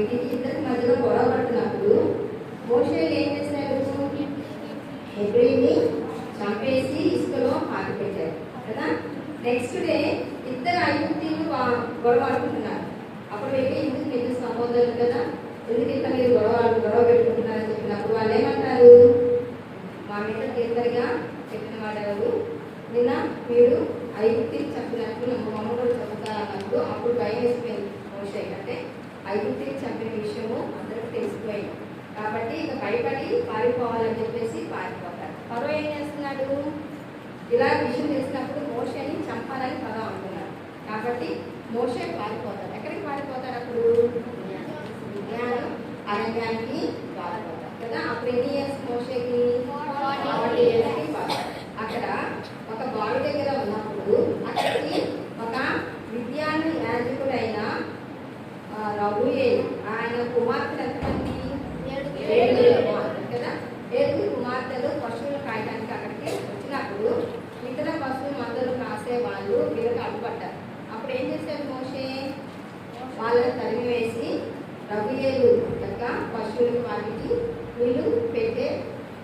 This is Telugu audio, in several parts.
పెట్టి ఇద్దరికి మధ్యలో గొడవ పడుతున్నప్పుడు మోషే ఏం చేశాడు? హెబ్రీని చంపేసి ఇసుకలో పాతి పెట్టారు కదా. నెక్స్ట్ డే ఇద్దరు ఐగుప్తీయులు గొడవ ఆడుకుంటున్నారు. అప్పుడు వెళ్ళి ఎందుకు మీరు సహోదరులు కదా, ఎందుకు ఇంత మీరు గొడవ పెట్టుకుంటున్నారని చెప్పినప్పుడు వాళ్ళు ఏమంటారు? మా మీద తీర్థరిగా చెప్పిన వాడు ఎవరు? నిన్న మీరు ఐగుప్తికి చెప్పినట్టు మమ్మల్ని చెప్తా అన్నప్పుడు అప్పుడు భయం వేసిపోయింది మోషే. అంటే ఐగుప్తికి చంపిన విషయము అందరికి తెలిసిపోయింది కాబట్టి ఇక భయపడి పారిపోవాలని చెప్పేసి పారిపోతారు. ఫరో ఏం చేస్తున్నాడు? ఇలా విషయం తెలిసినప్పుడు మోషేని చంపాలని ఫరో అనుకున్నాడు కాబట్టి మోషే పారిపోతాడు. ఎక్కడికి పారిపోతాడు? అప్పుడు అరణ్యానికి పారిపోతాడు కదా. అప్పుడు ఎన్ని ఇయర్స్ మోషేకి? 40 yearsకి పారిపోతాడు. అక్కడ ఒక బావి దగ్గర ఉన్నప్పుడు అక్కడికి ఒక విద్యాను యాజకుడైన రఘుయేలు ఆయన కుమార్తెలు ఎంతమంది? 7 కుమార్తెలు కదా. 7 కుమార్తెలు పశువులు కాయడానికి అక్కడికి వచ్చినప్పుడు ఇతర పశువులు మందలు కాసే వాళ్ళు వీళ్ళకి అడ్డుపడ్డారు. అప్పుడు ఏం చేశారు మోషే? వాళ్ళని తరిమివేసి రఘుయేలు యొక్క పశువులకి వాటికి వీళ్ళు పెట్టే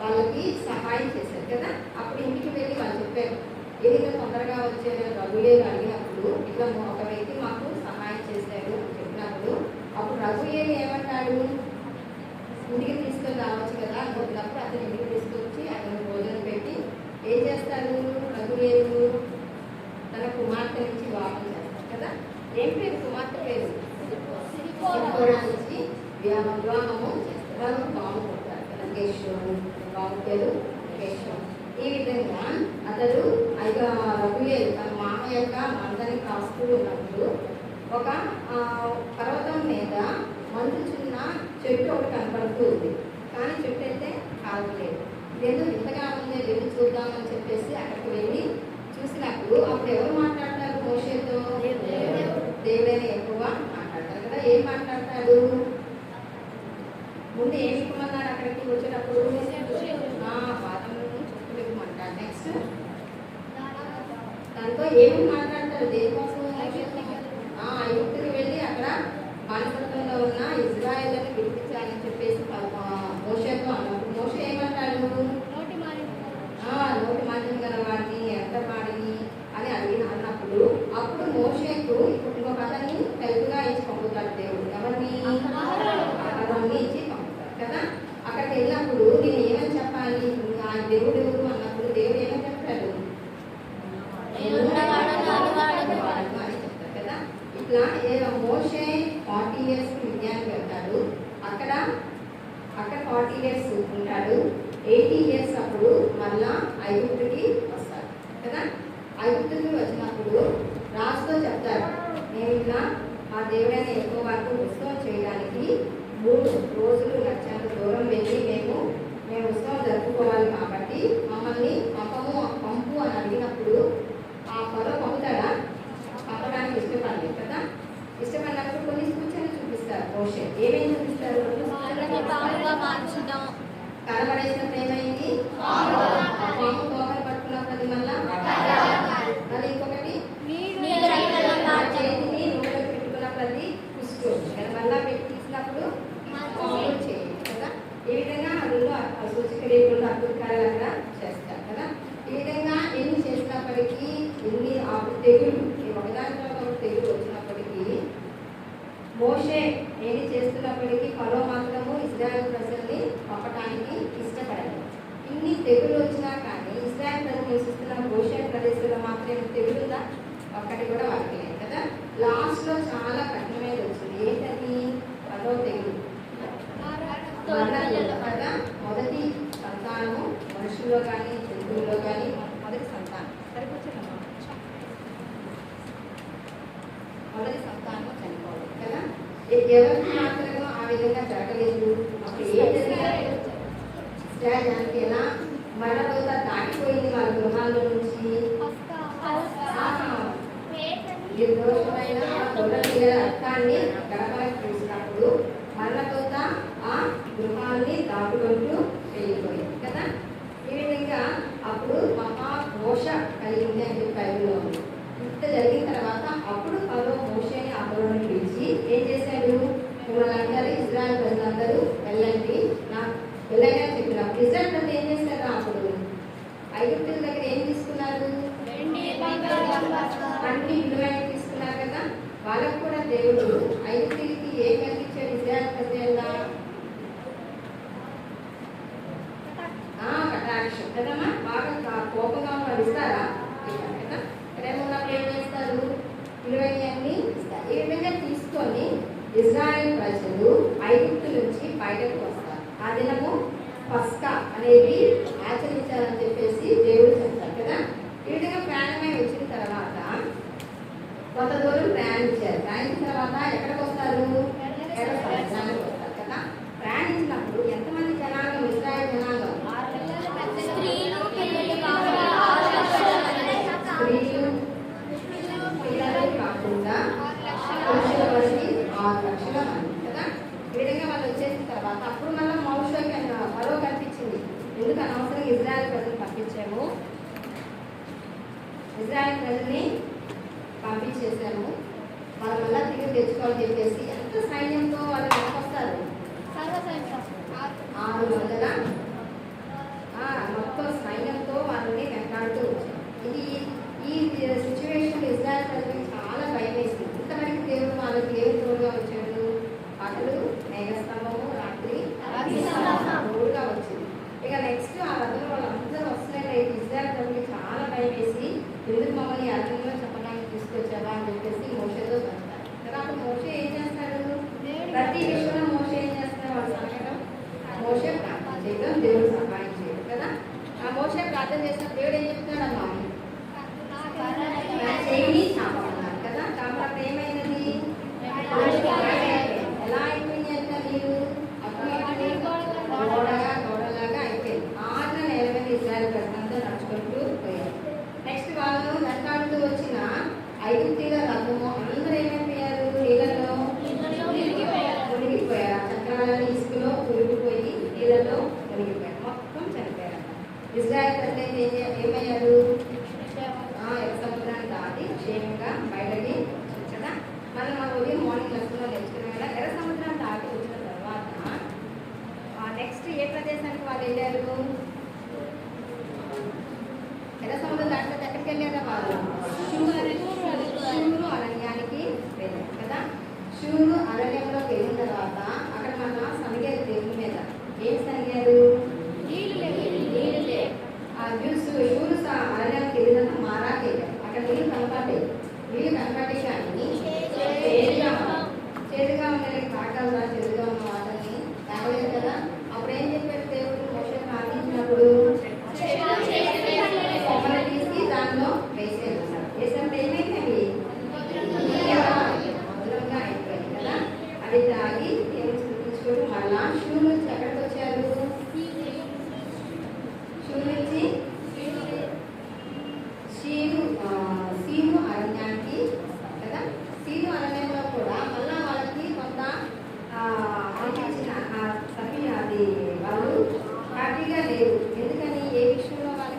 వాళ్ళకి సహాయం చేశారు కదా. అప్పుడు ఇంటికి వెళ్ళి వాళ్ళు చెప్పారు, ఏదైనా తొందరగా వచ్చే రఘుయేలు అడిగినప్పుడు ఇట్లా ఒక వ్యక్తి మాకు సహాయం చేశాడు అని చెప్పినప్పుడు అప్పుడు రఘుయేలు ఏమంటాడు? ఇంటికి తీసుకొని రావచ్చు కదా అని చెప్పినప్పుడు అతను ఇంటికి తీసుకొచ్చి అతను భోజనం పెట్టి ఏం చేస్తాడు? రఘుయేలు తన కుమార్తె నుంచి వివాహం చేస్తాడు కదా. ఏం పేరు కుమార్తె పేరు? నుంచి వివాహము చేస్తారు. బాబు పుడతారు కదా, కేశవుడు. బాబు పేరు కేశవుడు. ఈ విధంగా అతడు రఘుయేలు తన మామ యొక్క మందని కాస్తూ ఉన్నప్పుడు ఒక పర్వతం మీద మంచుచున్న చెట్టు ఒకటి కనపడుతూ ఉంది. కానీ చెట్టు అయితే కాలలేదు. ఇదేదో ఇంతగా ఉంది, వెళ్ళి చూద్దామని చెప్పేసి అక్కడికి వెళ్ళి చూసినప్పుడు అప్పుడు ఎవరు మాట్లాడతారు మోషేతో? దేవుడైన యెహోవా మాట్లాడతారు కదా. ఏం మాట్లాడతాడు? ముందు ఏమి ఇవ్వమన్నాడు? అక్కడికి వచ్చేటప్పుడు పాదములను చెప్పులు ఇవ్వమంటాడు. నెక్స్ట్ దాంతో ఏమి మాట్లాడతారు? దేనికోసం? ఐగుప్తుకి వెళ్ళి అక్కడ బానిసత్వంలో ఉన్న ఇజ్రాయేలుని విడిపించాలని చెప్పేసి మోషేతో అన్నప్పుడు మోషే ఏమంటాడు? నోటి మాధ్యం గల వాడిని ఎంత వాడిని అని అన్నప్పుడు అప్పుడు మోషేకు ఇంకొక అతన్ని హెల్ప్గా ఇచ్చి పంపుతాడు దేవుడు. ఎవరిని? అతన్ని ఇచ్చి పంపుతాడు కదా. అక్కడికి వెళ్ళినప్పుడు నేను ఏమని చెప్పాలి? ఆ దేవుడు ఎవరు అన్నప్పుడు దేవుడు ఏమని చెప్తాడు? అని చెప్తాడు కదా. ఇట్లా మోషే 40 years విద్యానికి వెళ్తాడు. అక్కడ 40 years ఉంటాడు. 80 years అప్పుడు మళ్ళా ఐగుప్తుకి వస్తాడు కదా. ఐగుప్తుకి వచ్చినప్పుడు రాజుతో చెప్తారు, నేను ఇట్లా మా దేవుడైన యెహోవాకు ఉత్సవం చేయడానికి 3 రోజులు నచ్చంత దూరం వెళ్ళి మేము ఉత్సవం జరుపుకోవాలి కాబట్టి మమ్మల్ని పంపు అని అడిగినప్పుడు ఆ ఫరో పంపుతాడా? పంపడానికి ఇష్టపడలేదు కదా. ఇష్టపడినప్పుడు కొన్ని సూచనలు చూపిస్తారు మోషే. ఏమేమి చూపిస్తారు? కనబడేసినప్పుడు ఏమైంది? పాము తోకలు పట్టుకున్నప్పుడు మళ్ళీ ఇంకొకటి చేతిని నూనెలో పెట్టుకున్నప్పుడు అది పుసుకోవచ్చు కదా. మళ్ళీ పెట్టి తీసినప్పుడు చేయాలి కదా. ఈ విధంగా అందులో సూచిక లేకుండా అద్భుతాలు అక్కడ చేస్తారు కదా. ఈ విధంగా ఎన్ని చేసినప్పటికీ ఎన్ని తెగులు ఒకదాని తర్వాత ఒక తెగులు వచ్చినప్పటికీ మోషే ఏమి చేస్తున్నప్పటికీ ఫరో మాత్రము ఇశ్రాయేలు ప్రజల్ని పంపడానికి ఇష్టపడలేదు. ఇన్ని తెగులు వచ్చినా కానీ ఇశ్రాయేలు ప్రజలు నివసిస్తున్న గోషేన్ ప్రదేశంలో మాత్రం తెగులు ఉందా? ఒక్కటి కూడా వాళ్ళకి లేదు కదా. లాస్ట్లో చాలా కఠినమైనది వచ్చింది. ఏంటది? 10వ తెగులు. కదా. మొదటి సంతానము మనుషుల్లో కానీ జంతువుల్లో కానీ మొదటి సంతానం సరిపోతుందమ్మా. మొదటి సంతానం చనిపోవడం కదా. ఎవరికి మాత్రమో ఆ విధంగా జరగలేదు. అప్పుడు ఏం జరిగింది? దానికి ఎలా మరణదూత దాటిపోయింది వాళ్ళ గృహాల్లో నుంచి. నిర్దోషమైన గొర్రెల రక్తాన్ని గడపలకు చూసినప్పుడు మరణదూత ఆ గృహాన్ని దాటుకుంటూ వెళ్ళిపోయింది కదా. ఈ విధంగా అప్పుడు మహాఘోష కలిగింది అని చెప్పి బైబిల్లో ఉంది. ఇంత జరిగిన తర్వాత అప్పుడు ఫరో మోషేని అహరోనుని పిలిచి ఏం చేశాడు? మిమ్మల్ని అందరి ఇజ్రాయెల్ ప్రజలు ఐగుప్తు నుంచి బయటకు వస్తారు. ఆ దినము పస్కా అనేది ఆచరించాలని చెప్పేసి దేవుడు చెప్తారు కదా. ఈ విధంగా ప్రయాణమై వచ్చిన తర్వాత కొంత దూరం ప్రయాణించారు. ప్రయాణించిన తర్వాత ఎక్కడికి వస్తారు? జనానికి వస్తారు కదా. ప్రయాణించినప్పుడు ఎంతమంది జనాంగం? ఇజ్రాయెల్ జనాంగం స్త్రీలు, పిల్లలు కాకుండా పురుషుల వరకు 6 లక్షల మంది కదా. ఈ విధంగా వాళ్ళు వచ్చేసిన తర్వాత అప్పుడు మళ్ళీ మోషేకి మరో కనిపించింది. ఎందుకు అనవసరంగా ఇజ్రాయెల్ ప్రజలు పంపించాము, ఇజ్రాయెల్ ప్రజల్ని పంపించేసాము, వాళ్ళ వల్ల తిరిగి తెచ్చుకోవాలని చెప్పేసి ఎంత సైన్యంతో వాళ్ళు వస్తారు? 600 మొత్తం సైన్యంతో వాళ్ళని వెంటాడుతూ వచ్చారు. ఇది ఈ సిచ్యువేషన్ ఇజ్రాయెల్ ప్రజలకు చాలా భయం వేసింది. ఇంతవరకు దేవుడు వాళ్ళకి ఏ తోడుగా వచ్చాడు? పగలు మేఘస్తంభము, రాత్రి తోడుగా వచ్చింది. ఇక నెక్స్ట్ ఆ రథంలో వాళ్ళందరూ వస్తున్నట్లయితే ఇజ్రాయెల్ ప్రజలకు చాలా భయం వేసి ఎందుకు మమ్మల్ని అరణ్యంలో చెప్పడానికి తీసుకొచ్చావా అని చెప్పేసి మోషేతో చెప్తారు కదా. అప్పుడు మోషే ఏం చేస్తాడు? ప్రతి విషయంలో మోషే ఏం చేస్తాడు? వాళ్ళు సంకటం మోషే ప్రార్థన చేయడం, దేవుడు సహాయం చేయడం కదా. ఆ మోషే ప్రార్థన చేసిన దేవుడు ఏం చెప్తున్నాడు? అమ్మా చేయి చాపమన్నారు కదా. కాబట్టి ఏమైనది? ఎలా అయిపోయింది అంటే నీరు గోడలాగా అయిపోయింది. 6 నెలల మీద ఇజ్రాయెల్ ప్రజలంతా నడుచుకుంటూ పోయారు. నెక్స్ట్ వాళ్ళు వెంటాడుతూ వచ్చిన ఐగుప్తీయుల రథము అందరూ ఏమైపోయారు? నీళ్ళలో మునిగిపోయారు. చక్రాలని ఇసుకలో మునిగిపోయి నీళ్ళలో మునిగిపోయారు, మొత్తం చనిపోయారు. ఇజ్రాయెల్ ప్రజలు అయితే ఏమయ్యారు? సముద్రాన్ని దాటి క్షేమంగా బయటకి కదా. మనం ఉదయం మార్నింగ్ లెసన్లో నేర్చుకున్నాం కదా. ఎర్ర సముద్రాన్ని దాటి వచ్చిన తర్వాత నెక్స్ట్ ఏ ప్రదేశానికి వాళ్ళు వెళ్ళారు? ఎర్ర సముద్రం దాటిన ఎక్కడికి వెళ్ళారా వాళ్ళు? షూరు అరణ్యానికి వెళ్ళారు కదా. షూరు అరణ్యంలోకి వెళ్ళిన తర్వాత అక్కడ మన సనిగారు దేవుని మీద ఏం సనిగారు? షూరు అరణ్యానికి వెళ్ళినంత మారాకి వెళ్ళారు. అక్కడ నీళ్ళు కనపడ్డాయి. నీళ్ళు కనపడ్డాయి కానీ చేదుగా ఉండాలి. కాటాలు చేదుగా ఉన్న వాటిని తాగలేదు కదా. అప్పుడు ఏం చెప్పారు దేవుడు? మోషే ప్రార్థించినప్పుడు కొమ్మలు తీసి దానిలో వేసేది. వేసినప్పుడు ఏమైంది? మధురంగా అయిపోయింది కదా. అది తాగి దేవుడు స్థుతించుకుంటూ మళ్ళా షూ నుంచి ఎక్కడికి వచ్చారు? షూ నుంచి సీను అరణ్యానికి వస్తారు కదా. సీను అరణ్యంలో కూడా మళ్ళా వాళ్ళకి కొంత అనిపించిన అది వాళ్ళు హ్యాపీగా లేరు. ఎందుకని? ఏ విషయంలో వాళ్ళకి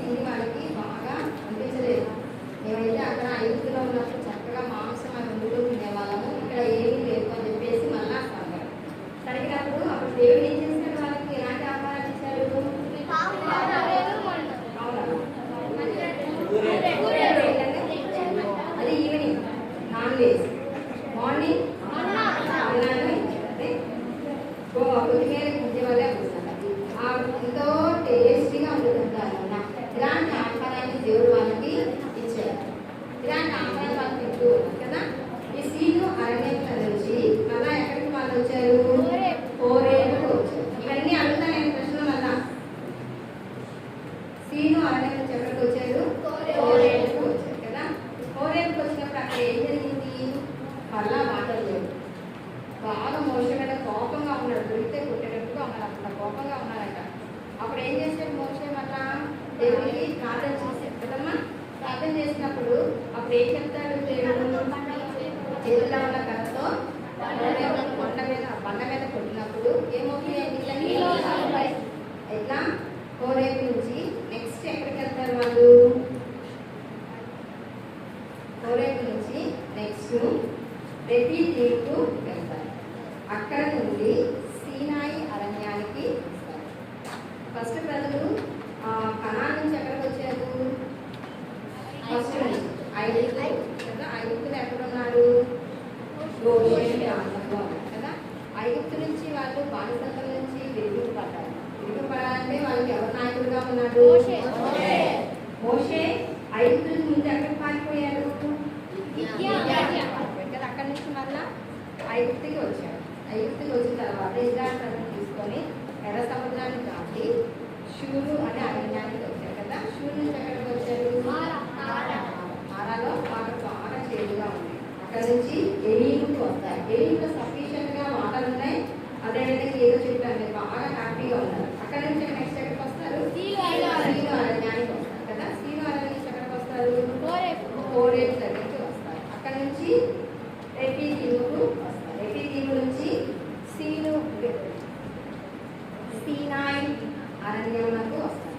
తిని వాళ్ళకి బాగా అనిపించలేదు. మేమైతే అక్కడ ఐదులో ఉన్నప్పుడు చక్కగా మాంసం అని వండుతూ తినేవాళ్ళము, ఇక్కడ ఏమీ లేదు అని చెప్పేసి మళ్ళా సంగతి సరిగినప్పుడు అప్పుడు దేవుడు ఏం చేశాడు? వాళ్ళకి ఎలాంటి ఆహారాలు ఇచ్చాడు? అది ఈవినింగ్ నాన్ వెజ్, మార్నింగ్ కొద్దిమేర గుంజే వల్లే వస్తుంది. ఎంతో టేస్టీగా ఉంటుంది అన్నమాట. ఇలాంటి ఆహారాన్ని దేవుడు వాళ్ళకి ఇచ్చారు. ఇలాంటి ఆహారాలు వాళ్ళు తింటూ ఉన్నారు కదా. ఈ సీను అరణ్యంలో నుంచి మళ్ళా ఎక్కడికి వాళ్ళు వచ్చారు? హోరేబుకు వచ్చారు. ఇవన్నీ అడుగుతా నేను ప్రశ్నలు. మళ్ళా సీను అరణ్యం నుంచి ఎక్కడికి వచ్చారు? హోరేబుకు వచ్చారు కదా. హోరేబుకు వచ్చినప్పుడు అక్కడ ఏం జరిగింది? మళ్ళా వాటర్ లేవు. బాగా మోషే మీద కోపంగా ఉన్నాడు. దొరికితే కొట్టేటట్టుగా ఉన్నాడు. అంత కోపంగా ఉన్నాడట. అప్పుడు ఏం చేశాడు మోషే? మళ్ళా దేవుడికి ప్రార్థన చేశాడు కదమ్మా. ప్రార్థన చేసినప్పుడు అప్పుడు ఏం చెప్తాడు దేవుడు? చేతుల్లో ఉన్న కర్రతో బండ మీద కొట్టినప్పుడు ఏమవుతుంది? ఎట్లా? హోరేబు నుంచి నెక్స్ట్ ఎక్కడికి వెళ్తారు వాళ్ళు? హోరేబు నుంచి నెక్స్ట్ రెఫీదీముకు వెళ్తారు. అక్కడ నుండి సీనాయి అరణ్యానికి వస్తారు. ఫస్ట్ ప్రజలు కనాన్ నుంచి ఎక్కడికి వచ్చారు? ఫస్ట్ నుంచి ఐగుప్తులు ఎక్కడున్నారు? గోషేను ప్రాంతంలో ఉన్నారు కదా. ఐగుప్తు నుంచి వాళ్ళు బానిసత్వం నుంచి విడిపింపబడ్డారు. విడిపింపబడాలంటే వాళ్ళకి ఎవరు నాయకుడిగా ఉన్నాడు? మోషే. ఐగుప్తు నుంచి ముందు ఎక్కడికి పారిపోయారు? ఐగుప్తుకి వచ్చాడు. ఐగుప్తుకి వచ్చిన తర్వాత ఇజ్రాయెల్ ప్రజలను తీసుకొని ఎర్ర సముద్రాన్ని దాటి షూరు అనే అరణ్యానికి వచ్చారు కదా. షూరు నుంచి ఎక్కడికి వచ్చారు? మారాలో వాటర్ బాగా చేదుగా ఉంది. అక్కడ నుంచి ఎలీముకి వస్తారు. ఎలీములో సఫిషియెంట్గా వాటర్ ఉన్నాయి. అదేవిధంగా ఏదో చెప్పారు, బాగా హ్యాపీగా ఉన్నారు. అక్కడ నుంచి నెక్స్ట్ ఎక్కడికి వస్తారు? సీను అరణ్యానికి వస్తారు కదా. సీను అరణ్యం నుంచి ఎక్కడికి వస్తారు? కోరేపు దగ్గరికి వస్తారు. అక్కడ నుంచి రెఫీదీముకు వస్తారు. రెఫీదీము నుంచి సీనాయి అరణ్యంలో వస్తారు.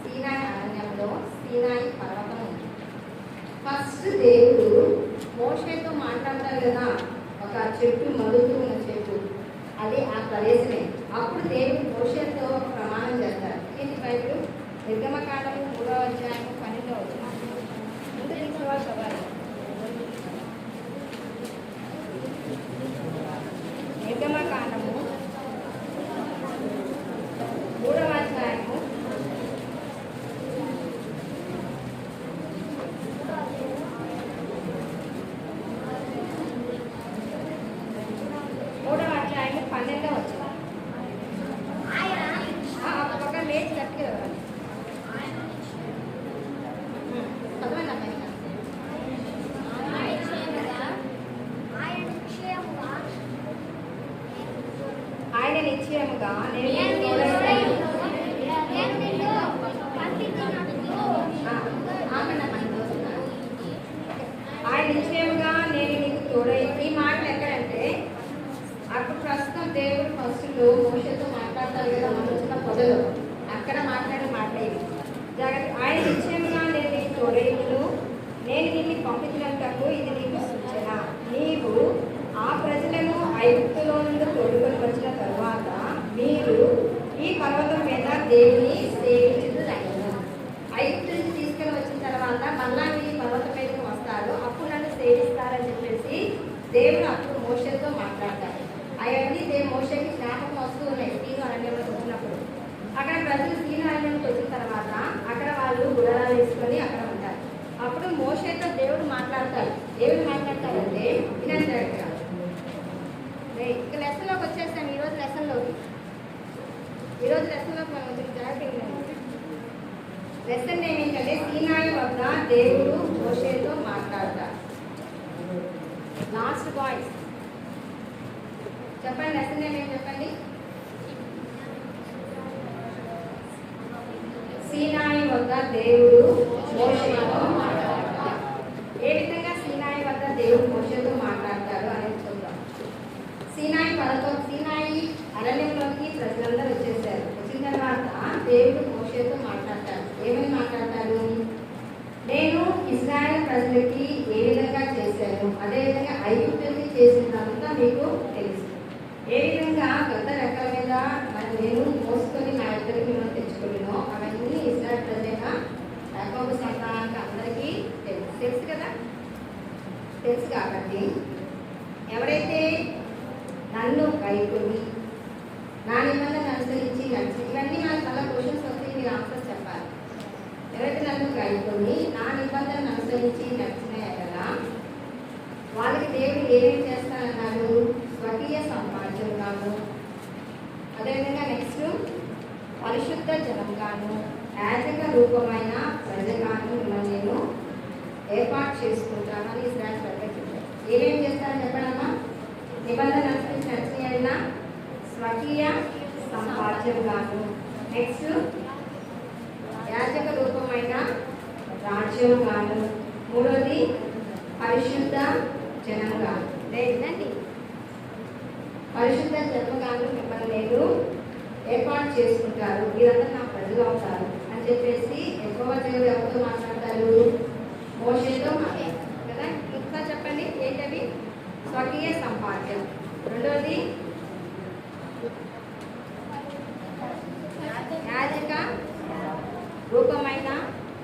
సీనాయి అరణ్యంలో సీనాయి పర్వతం ఉంది. ఫస్ట్ దేవుడు మోషేతో మాట్లాడతారు కదా, ఒక చెట్టు మలుతూ ఉన్న చెట్టు, అది ఆ ప్రదేశమే. అప్పుడు దేవుడు మోషేతో ప్రమాణం చేస్తారు. ఏంటి బైబిల్? నిర్గమకాండము 3వ అధ్యాయము 12వ వచనం. ముందు తీసుకోవాలి చదవాలి. నిర్గమకాండము 3వ అధ్యాయము 12వ వచనం. ఒక లేచి గట్టిగా చదవండి అమ్మాయి. ఆయన నిశ్చయముగా ఆయన నిశ్చయముగా నేను నీకు తోడై. ఈ మాటలు ఎక్కడంటే అప్పుడు ప్రస్తుతం దేవుడు ఫస్ట్లో మోషేతో మాట్లాడతారు కదా, మనం వచ్చిన పొదలో అక్కడ మాట్లాడే మాట్లాడేది జాగ్రత్త. ఆయన నిశ్చయంగా నేను నీకు తోడైను, నేను నిన్ను పంపించినంతకు ఇది నీకు సూచన. నీవు ఆ ప్రజలను ఐగుప్తులో నుండి తోడుకొని వచ్చిన తరువాత మీరు ఈ పర్వతం మీద దేవుని సేవించుదురైను. ఐగుప్తు నుంచి తీసుకొని వచ్చిన తర్వాత మళ్ళా ఈ పర్వతం మీదకి వస్తారు, అప్పుడు నన్ను సేవిస్తారని చెప్పేసి దేవుడు అప్పుడు మోషేతో మాట్లాడతారు. అవన్నీ మోషేకి జ్ఞాపకం వస్తూ ఉన్నాయి. సీను అరణ్యంలోకి వచ్చినప్పుడు అక్కడ ప్రజలు సీను అరణ్యంలోకి వచ్చిన తర్వాత అక్కడ వాళ్ళు గుడారాలు వేసుకొని అక్కడ ఉంటారు. అప్పుడు మోషేతో దేవుడు మాట్లాడతారు. దేవుడు మాట్లాడతారంటే వినండి జాగ్రత్తగా. ఇక లెసన్లోకి వచ్చేస్తాం. ఈరోజు లెసన్లోకి మనం వచ్చిన జాగ్రత్తగా లెసన్ ఏమిటంటే సీనాయి వద్ద దేవుడు మోషేతో మాట్లాడతారు. లాస్ట్ వాయిస్ చెప్పండి. లెసన్ ఏమేమి చెప్పండి. సీనాయి వద్ద దేవుడు మోషేతో మాట్లాడతారు. ఏ విధంగా సీనాయి వద్ద దేవుడు మోషేతో మాట్లాడతారు అనేది చూద్దాం. సీనాయి అరణ్యంలోకి ప్రజలందరూ వచ్చేసారు. వచ్చిన తర్వాత దేవుడు మోషేతో మాట్లాడతారు. ఏమని మాట్లాడతారు? నేను ఇశ్రాయేల్ ప్రజలకి ఏ విధంగా చేశాను, అదేవిధంగా ఐగుప్తులకి చేసినంతా మీకు తెలుసు. ఏ విధంగా పెద్ద రెక్కల మీద మరి నేను మోసుకొని నా ఇద్దరికి మేము తెచ్చుకున్నానో అవన్నీ ఇశ్రాయేల్ ప్రజలుగా యాకోబు సంతానానికి అందరికీ తెలుసు కదా. తెలుసు కాబట్టి ఎవరైతే నన్ను కైకొని నా నిబంధన అనుసరించి నడిచి, ఇవన్నీ మనకు చాలా క్వశ్చన్స్ వస్తాయి, మీరు ఆన్సర్స్ చెప్పాలి. ఎవరైతే నన్ను కైకొని నా నిబంధనను అనుసరించి నడిచినాయి కదా, వాళ్ళకి దేవుడు ఏమేమి చేస్తానన్నాడు? స్వకీయ సంపాద్యంగాను, అదేవిధంగా నెక్స్ట్ పరిశుద్ధ జనంగాను, యాజక రూపమైన ప్రజగాను మిమ్మల్ని నేను ఏర్పాటు చేసుకుంటానని ఇశ్రాయేలు ప్రజలకు చెప్పారు. ఏమేమి చేస్తారని చెప్పడమ్మా? నిబంధన అనుసరించి నడిచిన స్వకీయ సంపాద్యంగాను, నెక్స్ట్ యాజక రూపమైన రాజ్యంగాను, మూడోది పరిశుద్ధ జనంగాను. లేదండి, పరిశుద్ధ జన్మగాను మిమ్మల్ని నేను ఏర్పాటు చేసుకుంటారు, మీరంతా నా ప్రజలు అవుతారు అని చెప్పేసి యెహోవా దేవుడు ఎవరితో మాట్లాడతారు? మోషేతో మాట్లాడతారు కదా. ఇంకా చెప్పండి ఏంటవి? స్వకీయ సంపాద్యం, రెండోది యాజక రూపమైన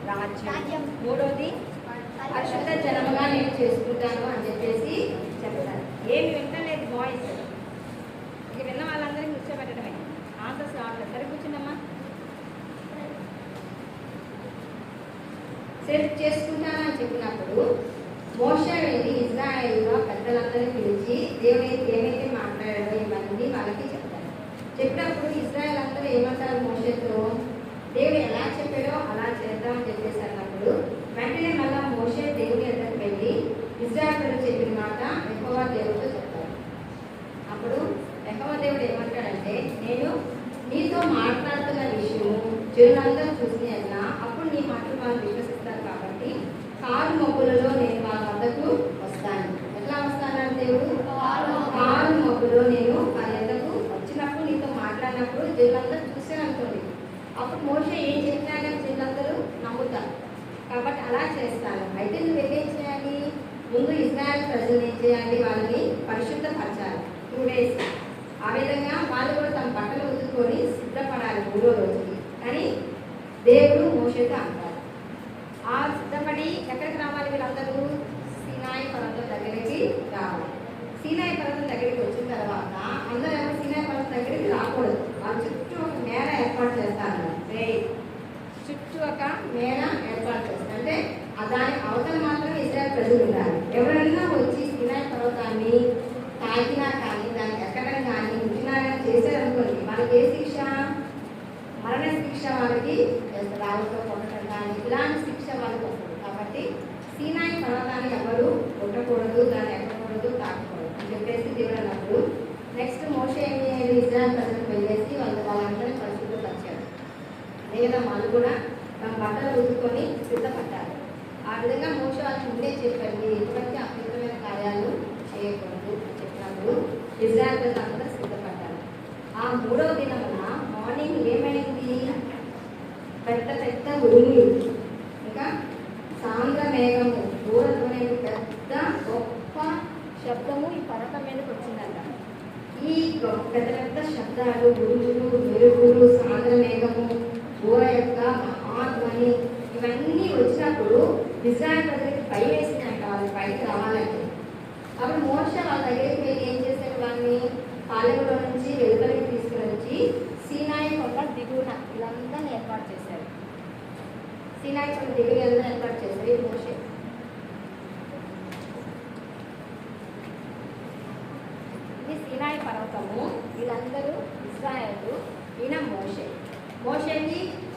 రాజ్యం, మూడోది పరిశుద్ధ జనముగా నేను చేసుకుంటాను అని చెప్పేసి చెప్తాను. ఏమి వింటలేదు వాయిస్. ఇక విన్న వాళ్ళందరికీ కూర్చోబెట్టడమే. ఆన్సర్స్ రావట్లేదు. సరే కూర్చుందమ్మా. సెట్ చేసుకుంటాను అని చెప్పినప్పుడు మోషే వెళ్ళి ఇశ్రాయేలుగా పెద్దలందరినీ పిలిచి దేవుడు ఏం చెప్పినప్పుడు ఇజ్రాయెల్ అందరూ ఏమంటారు మోషేతో, దేవుడు ఎలా చెప్పాడో అలా చేద్దామని చెప్పేసి అన్నప్పుడు వెంటనే మళ్ళా మోషే దేవుని ఎదురుకు వెళ్ళి ఇజ్రాయెల్ చెప్పిన మాట యెహోవా దేవుడితో చెప్తారు. అప్పుడు యెహోవా దేవుడు ఏమంటాడంటే, నేను నీతో మాట్లాడుతున్న విషయం జనులందరూ చూసి అన్నా అప్పుడు నీ మాటలు వాళ్ళు విశ్వసిస్తారు. కాబట్టి కారు మబ్బులలో నేను వాళ్ళ వద్దకు వస్తాను. ఎట్లా వస్తానని దేవుడు, కారు మబ్బులో నేను వాళ్ళ వద్దకు వచ్చినప్పుడు నీతో మాట్లాడినప్పుడు జనులందరూ చూసాను అనుకోండి. అప్పుడు మోషే ఏం చెప్పినా కానీ జనులందరూ నమ్ముతారు. కాబట్టి అలా చేస్తాను. అయితే నువ్వు ఏం చేయాలి, ముందు ఇజ్రాయెల్ ప్రజలు ఏం చేయాలి, వాళ్ళని పరిశుద్ధపరచాలి 2 days. ఆ విధంగా వాళ్ళు కూడా తమ బట్టలు ఉతుక్కొని సిద్ధపడాలి 3వ రోజుకి. కానీ దేవుడు మోషేతో అంటారు, ఆ సిద్ధపడి ఎక్కడికి రావాలి వీళ్ళందరూ, సీనాయి పర్వతం దగ్గరికి రావాలి. సీనాయి పర్వతం దగ్గరికి వచ్చిన తర్వాత అందరూ ఎవరు సీనాయి పర్వతం దగ్గరికి రాకూడదు. వాళ్ళ చుట్టూ ఒక మేడ ఏర్పాటు చేస్తారు. చుట్టూ ఒక మేడ ఏర్పాటు చేస్తారు. అంటే దాని అవతల మాత్రం ఇజ్రాయెల్ ప్రజలు ఉండాలి. ఎవరైనా వచ్చి సీనాయి పర్వతాన్ని తాకినా కానీ దాన్ని ఎక్కడం కానీ ముట్టినా కానీ చేశారనుకోండి, వాళ్ళకి ఏ శిక్ష, మరణ శిక్ష వాళ్ళకి రాళ్ళతో కొట్టడం కానీ ఇలాంటి శిక్ష వాళ్ళకి వస్తుంది. కాబట్టి సీనాయి పర్వతాన్ని ఎవరు కొట్టకూడదు, దాన్ని ఎక్కకూడదు, తాకకూడదు అని చెప్పేసి దేవుడు అన్నప్పుడు నెక్స్ట్ మోషే ఏం చేయాలి, ఇజ్రాయెల్ ప్రజలకు వెళ్ళేసి వాళ్ళందరినీ పరిశుద్ధపరిచారు. లేదా వాళ్ళు కూడా తమ బట్టలు ఉతుకొని సిద్ధపడ్డారు. ఆ విధంగా మోషే వాళ్ళకి ముందే చెప్పారు, మీరు ఎటువంటి అద్భుతమైన కార్యాలు చేయకూడదు అని చెప్పినప్పుడు ఇజ్రాయెల్ ప్రజలందరూ సిద్ధపడ్డారు. ఆ 3వ దినమున మార్నింగ్ ఏమైంది, పెద్ద పెద్ద ఉరుములు, ఇంకా సాంద్ర మేఘము, దూరమైన పెద్ద గొప్ప శబ్దము ఈ పర్వతం మీదకి వచ్చిందంట. ఈ పెద్ద పెద్ద శబ్దాలు, ఉరుములు, మెరుగులు, సాంద్ర మేఘము, దూర యొక్క మహాధ్వని ఇవన్నీ వచ్చినప్పుడు ఇజ్రాయెల్ ప్రజలకి భయం వేసిందంట వాళ్ళకి బయటకు రావాలంటే. అప్పుడు మోషే వాళ్ళ దగ్గరికి వెళ్ళి ఏం చేశారు, వాళ్ళని పాలెంలో నుంచి వెలుపలికి తీసుకుని వచ్చి సీనాయి కొండ దిగువన వీళ్ళందరినీ ఏర్పాటు చేశారు. సీనాయి కొండ దిగువ వీళ్ళందరూ ఏర్పాటు చేశారు. ఇది మోషే. ఇది సీనాయి పర్వతము, వీళ్ళందరూ ఇజ్రాయెలు, ఈయన మోషే.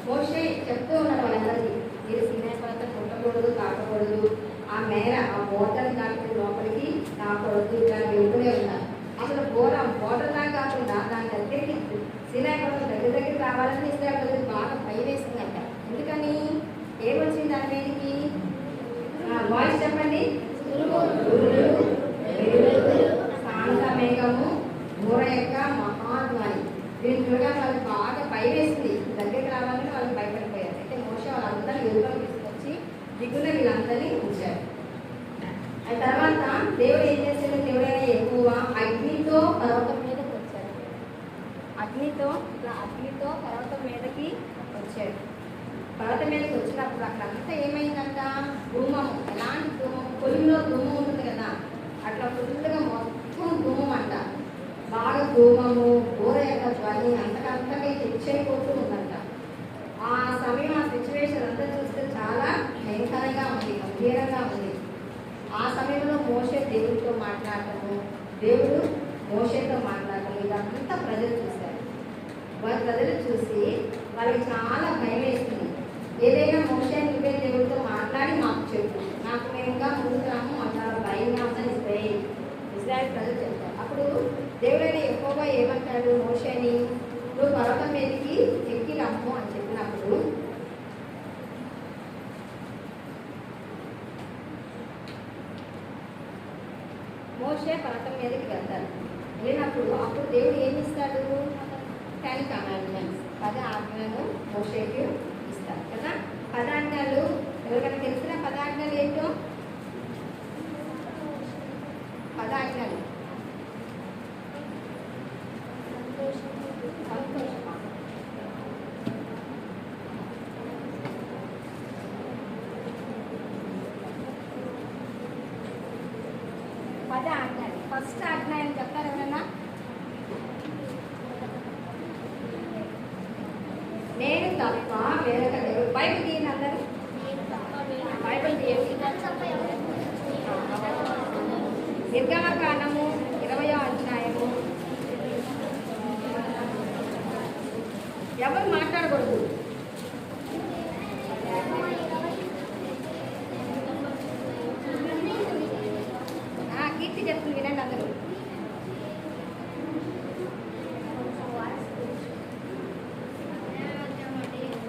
మోషే చెప్తూ ఉన్నాడు వాళ్ళందరికీ, మీరు సీనాయి పర్వతం కొట్టకూడదు, తాకకూడదు, ఆ మేర ఆ బోర్డర్ దాటి లోపలికి రాకూడదు, దాన్ని వెళ్తూనే ఉన్నారు. అసలు బోర్డర్ దాకా కాకుండా దాని దగ్గరికి సీనాయి పర్వతం దగ్గరికి రావాలని ఇజ్రాయెల్ ప్రజలకు బాగా భయం వేస్తుందంట. ఎందుకని, ఏమొచ్చింది దాని మీదకి, వాయిస్ చెప్పండి, సాంద్ర మేఘము, దూర యొక్క మహాధ్వని. దీన్ని చూడగా వాళ్ళకి బాగా భయం వేస్తుంది, దగ్గరికి రావాలని వాళ్ళు భయపడిపోయారు. అయితే మోషే వాళ్ళందరూ వెలుపలికి తీసుకొచ్చి దిగున వీళ్ళందరినీ ఉంచారు. ఆ తర్వాత దేవుడు ఏం చేశాడు, దేవుడైనా ఎక్కువ అగ్నితో పర్వతం మీదకి వచ్చాడు. అగ్నితో పర్వతం మీదకి వచ్చాడు. పర్వతం మీదకి వచ్చినప్పుడు అక్కడంతా ఏమైందంట, ధూమం. ఎలాంటి ధూమం, పొలిలో ధూమం ఉంటుంది కదా, అట్లా ఫుల్గా మొత్తం ధూమం అంట. బాగా ధూమము, ఘోర యొక్క ధ్వని అంతకంతగా హెచ్చైపోతూ ఉందంట. ఆ సమయం, ఆ సిచ్యువేషన్ అంతా చూస్తే చాలా భయంకరంగా ఉంది, గంభీరంగా ఉంది. ఆ సమయంలో మోషే దేవుడితో మాట్లాడటము, దేవుడు మోషేతో మాట్లాడటము, ఇదంతా ప్రజలు చూశారు. వారి ప్రజలు చూసి వాళ్ళకి చాలా భయం వేస్తుంది. ఏదైనా మోషే నువ్వే దేవుడితో మాట్లాడి మాకు చెప్పు, నాకు మేముగా ముందుకు రాము, మాకు చాలా భయంగా ఉందని ఇజ్రాయెల్ ప్రజలు చెప్తారు. అప్పుడు దేవుడైన యెహోవా ఏమంటాడు మోషేని, నువ్వు పర్వతం మీదకి ఎక్కి రమ్ము అని చెప్పినప్పుడు మోషే పర్వతం మీదకి వెళ్తారు. వెళ్ళినప్పుడు అప్పుడు దేవుడు ఏమి ఇస్తాడు, 10 commandments, 10 ఆజ్ఞలను మోషేకి ఇస్తారు కదా. 10 ఆజ్ఞలు ఎవరికైనా తెలిసిన 10 ఆజ్ఞలు ఏంటో, 10 ఆజ్ఞలు సంతోషమా, ఫస్ట్ ఆజ్ఞ అని చెప్తారు ఎవరన్నా, నేను తప్ప వేరొక దేవుడు. బైబిల్ తీయండి అందరూ, బైబిల్ తీయండి. నిర్గమకాండము 20వ అధ్యాయము ఎవరు మాట్లాడకూడదు. కీర్తి చెప్తుంది వినండి అందరూ.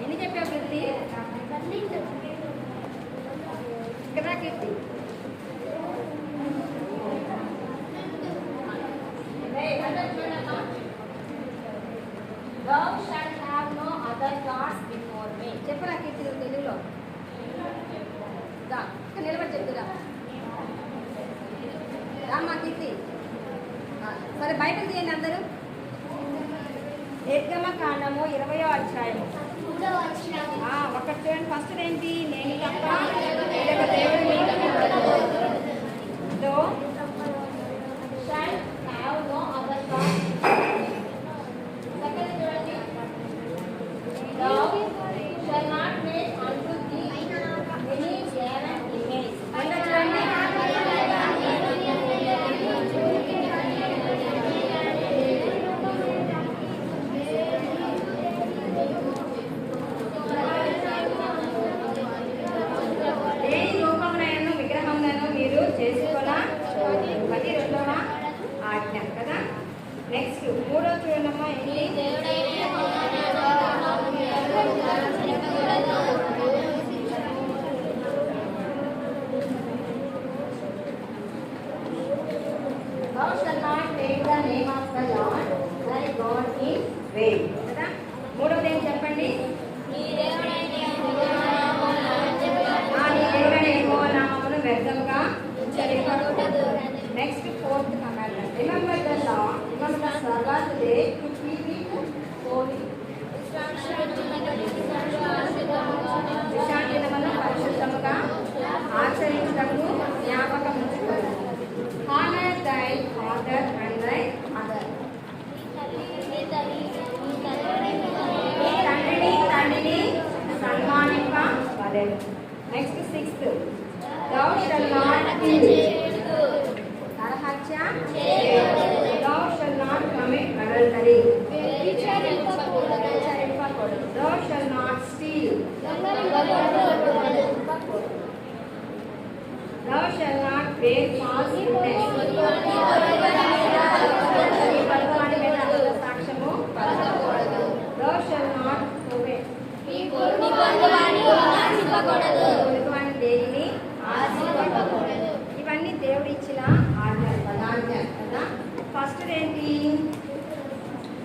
ఎన్ని చెప్పావు కీర్తి? కదా కీర్తి. Thou shalt have no other gods before me. చెప్పరా కీర్తి తెలుగులో. నిలబడి చెప్తురా రామ్మా కీర్తి. సరే బైబిల్ తీయండి అందరూ. నిర్గమకాండము 20వ అధ్యాయము 1 చూడండి. ఫస్ట్ ఏంటి? నేను తప్ప వేరొక దేవుడు మీకు ఉండదు. Thou shalt have no other gods. Second చూడండి. Thou shalt not make unto thee any graven image. అంటే చూడండి. దేని రూపమునైనను విగ్రహములను మీరు చేసుకోనకూడదు. అది 2వ ఆజ్ఞ కదా. నెక్స్ట్ 3వ చూడమ్మా. ఏంటి? Thou shalt not take the name of the Lord thy God in vain. కదా. 3వది ఏం చెప్పండి? నీ దేవుడైన యెహోవా నామమును వ్యర్థముగా ఉచ్చరింపకూడదు. Next 4th commandment. Remember the law, remember the Sabbath day to keep it holy. విశ్రాంతి దినమును పరిశుద్ధముగా ఆచరించుటకు జ్ఞాపకముంచుకొను. Honor thy father and thy mother. తండ్రిని సన్మానింపవలెను. Next 6th. Thou shalt not kill. నరహత్య చేయకూడదు. Thou shalt not commit adultery. వ్యభిచరింపకూడదు. Thou shalt not steal. Thou shalt not bear false witness. సాక్ష్యము పలకకూడదు. Thou shalt not covet. పొరుగువాని దేనిని ఆశింపకూడదు. ఇవన్నీ దేవుడు ఇచ్చిన ఆజ్ఞలు, పదాజ్ఞలు కదా. ఫస్ట్ ఏంటి?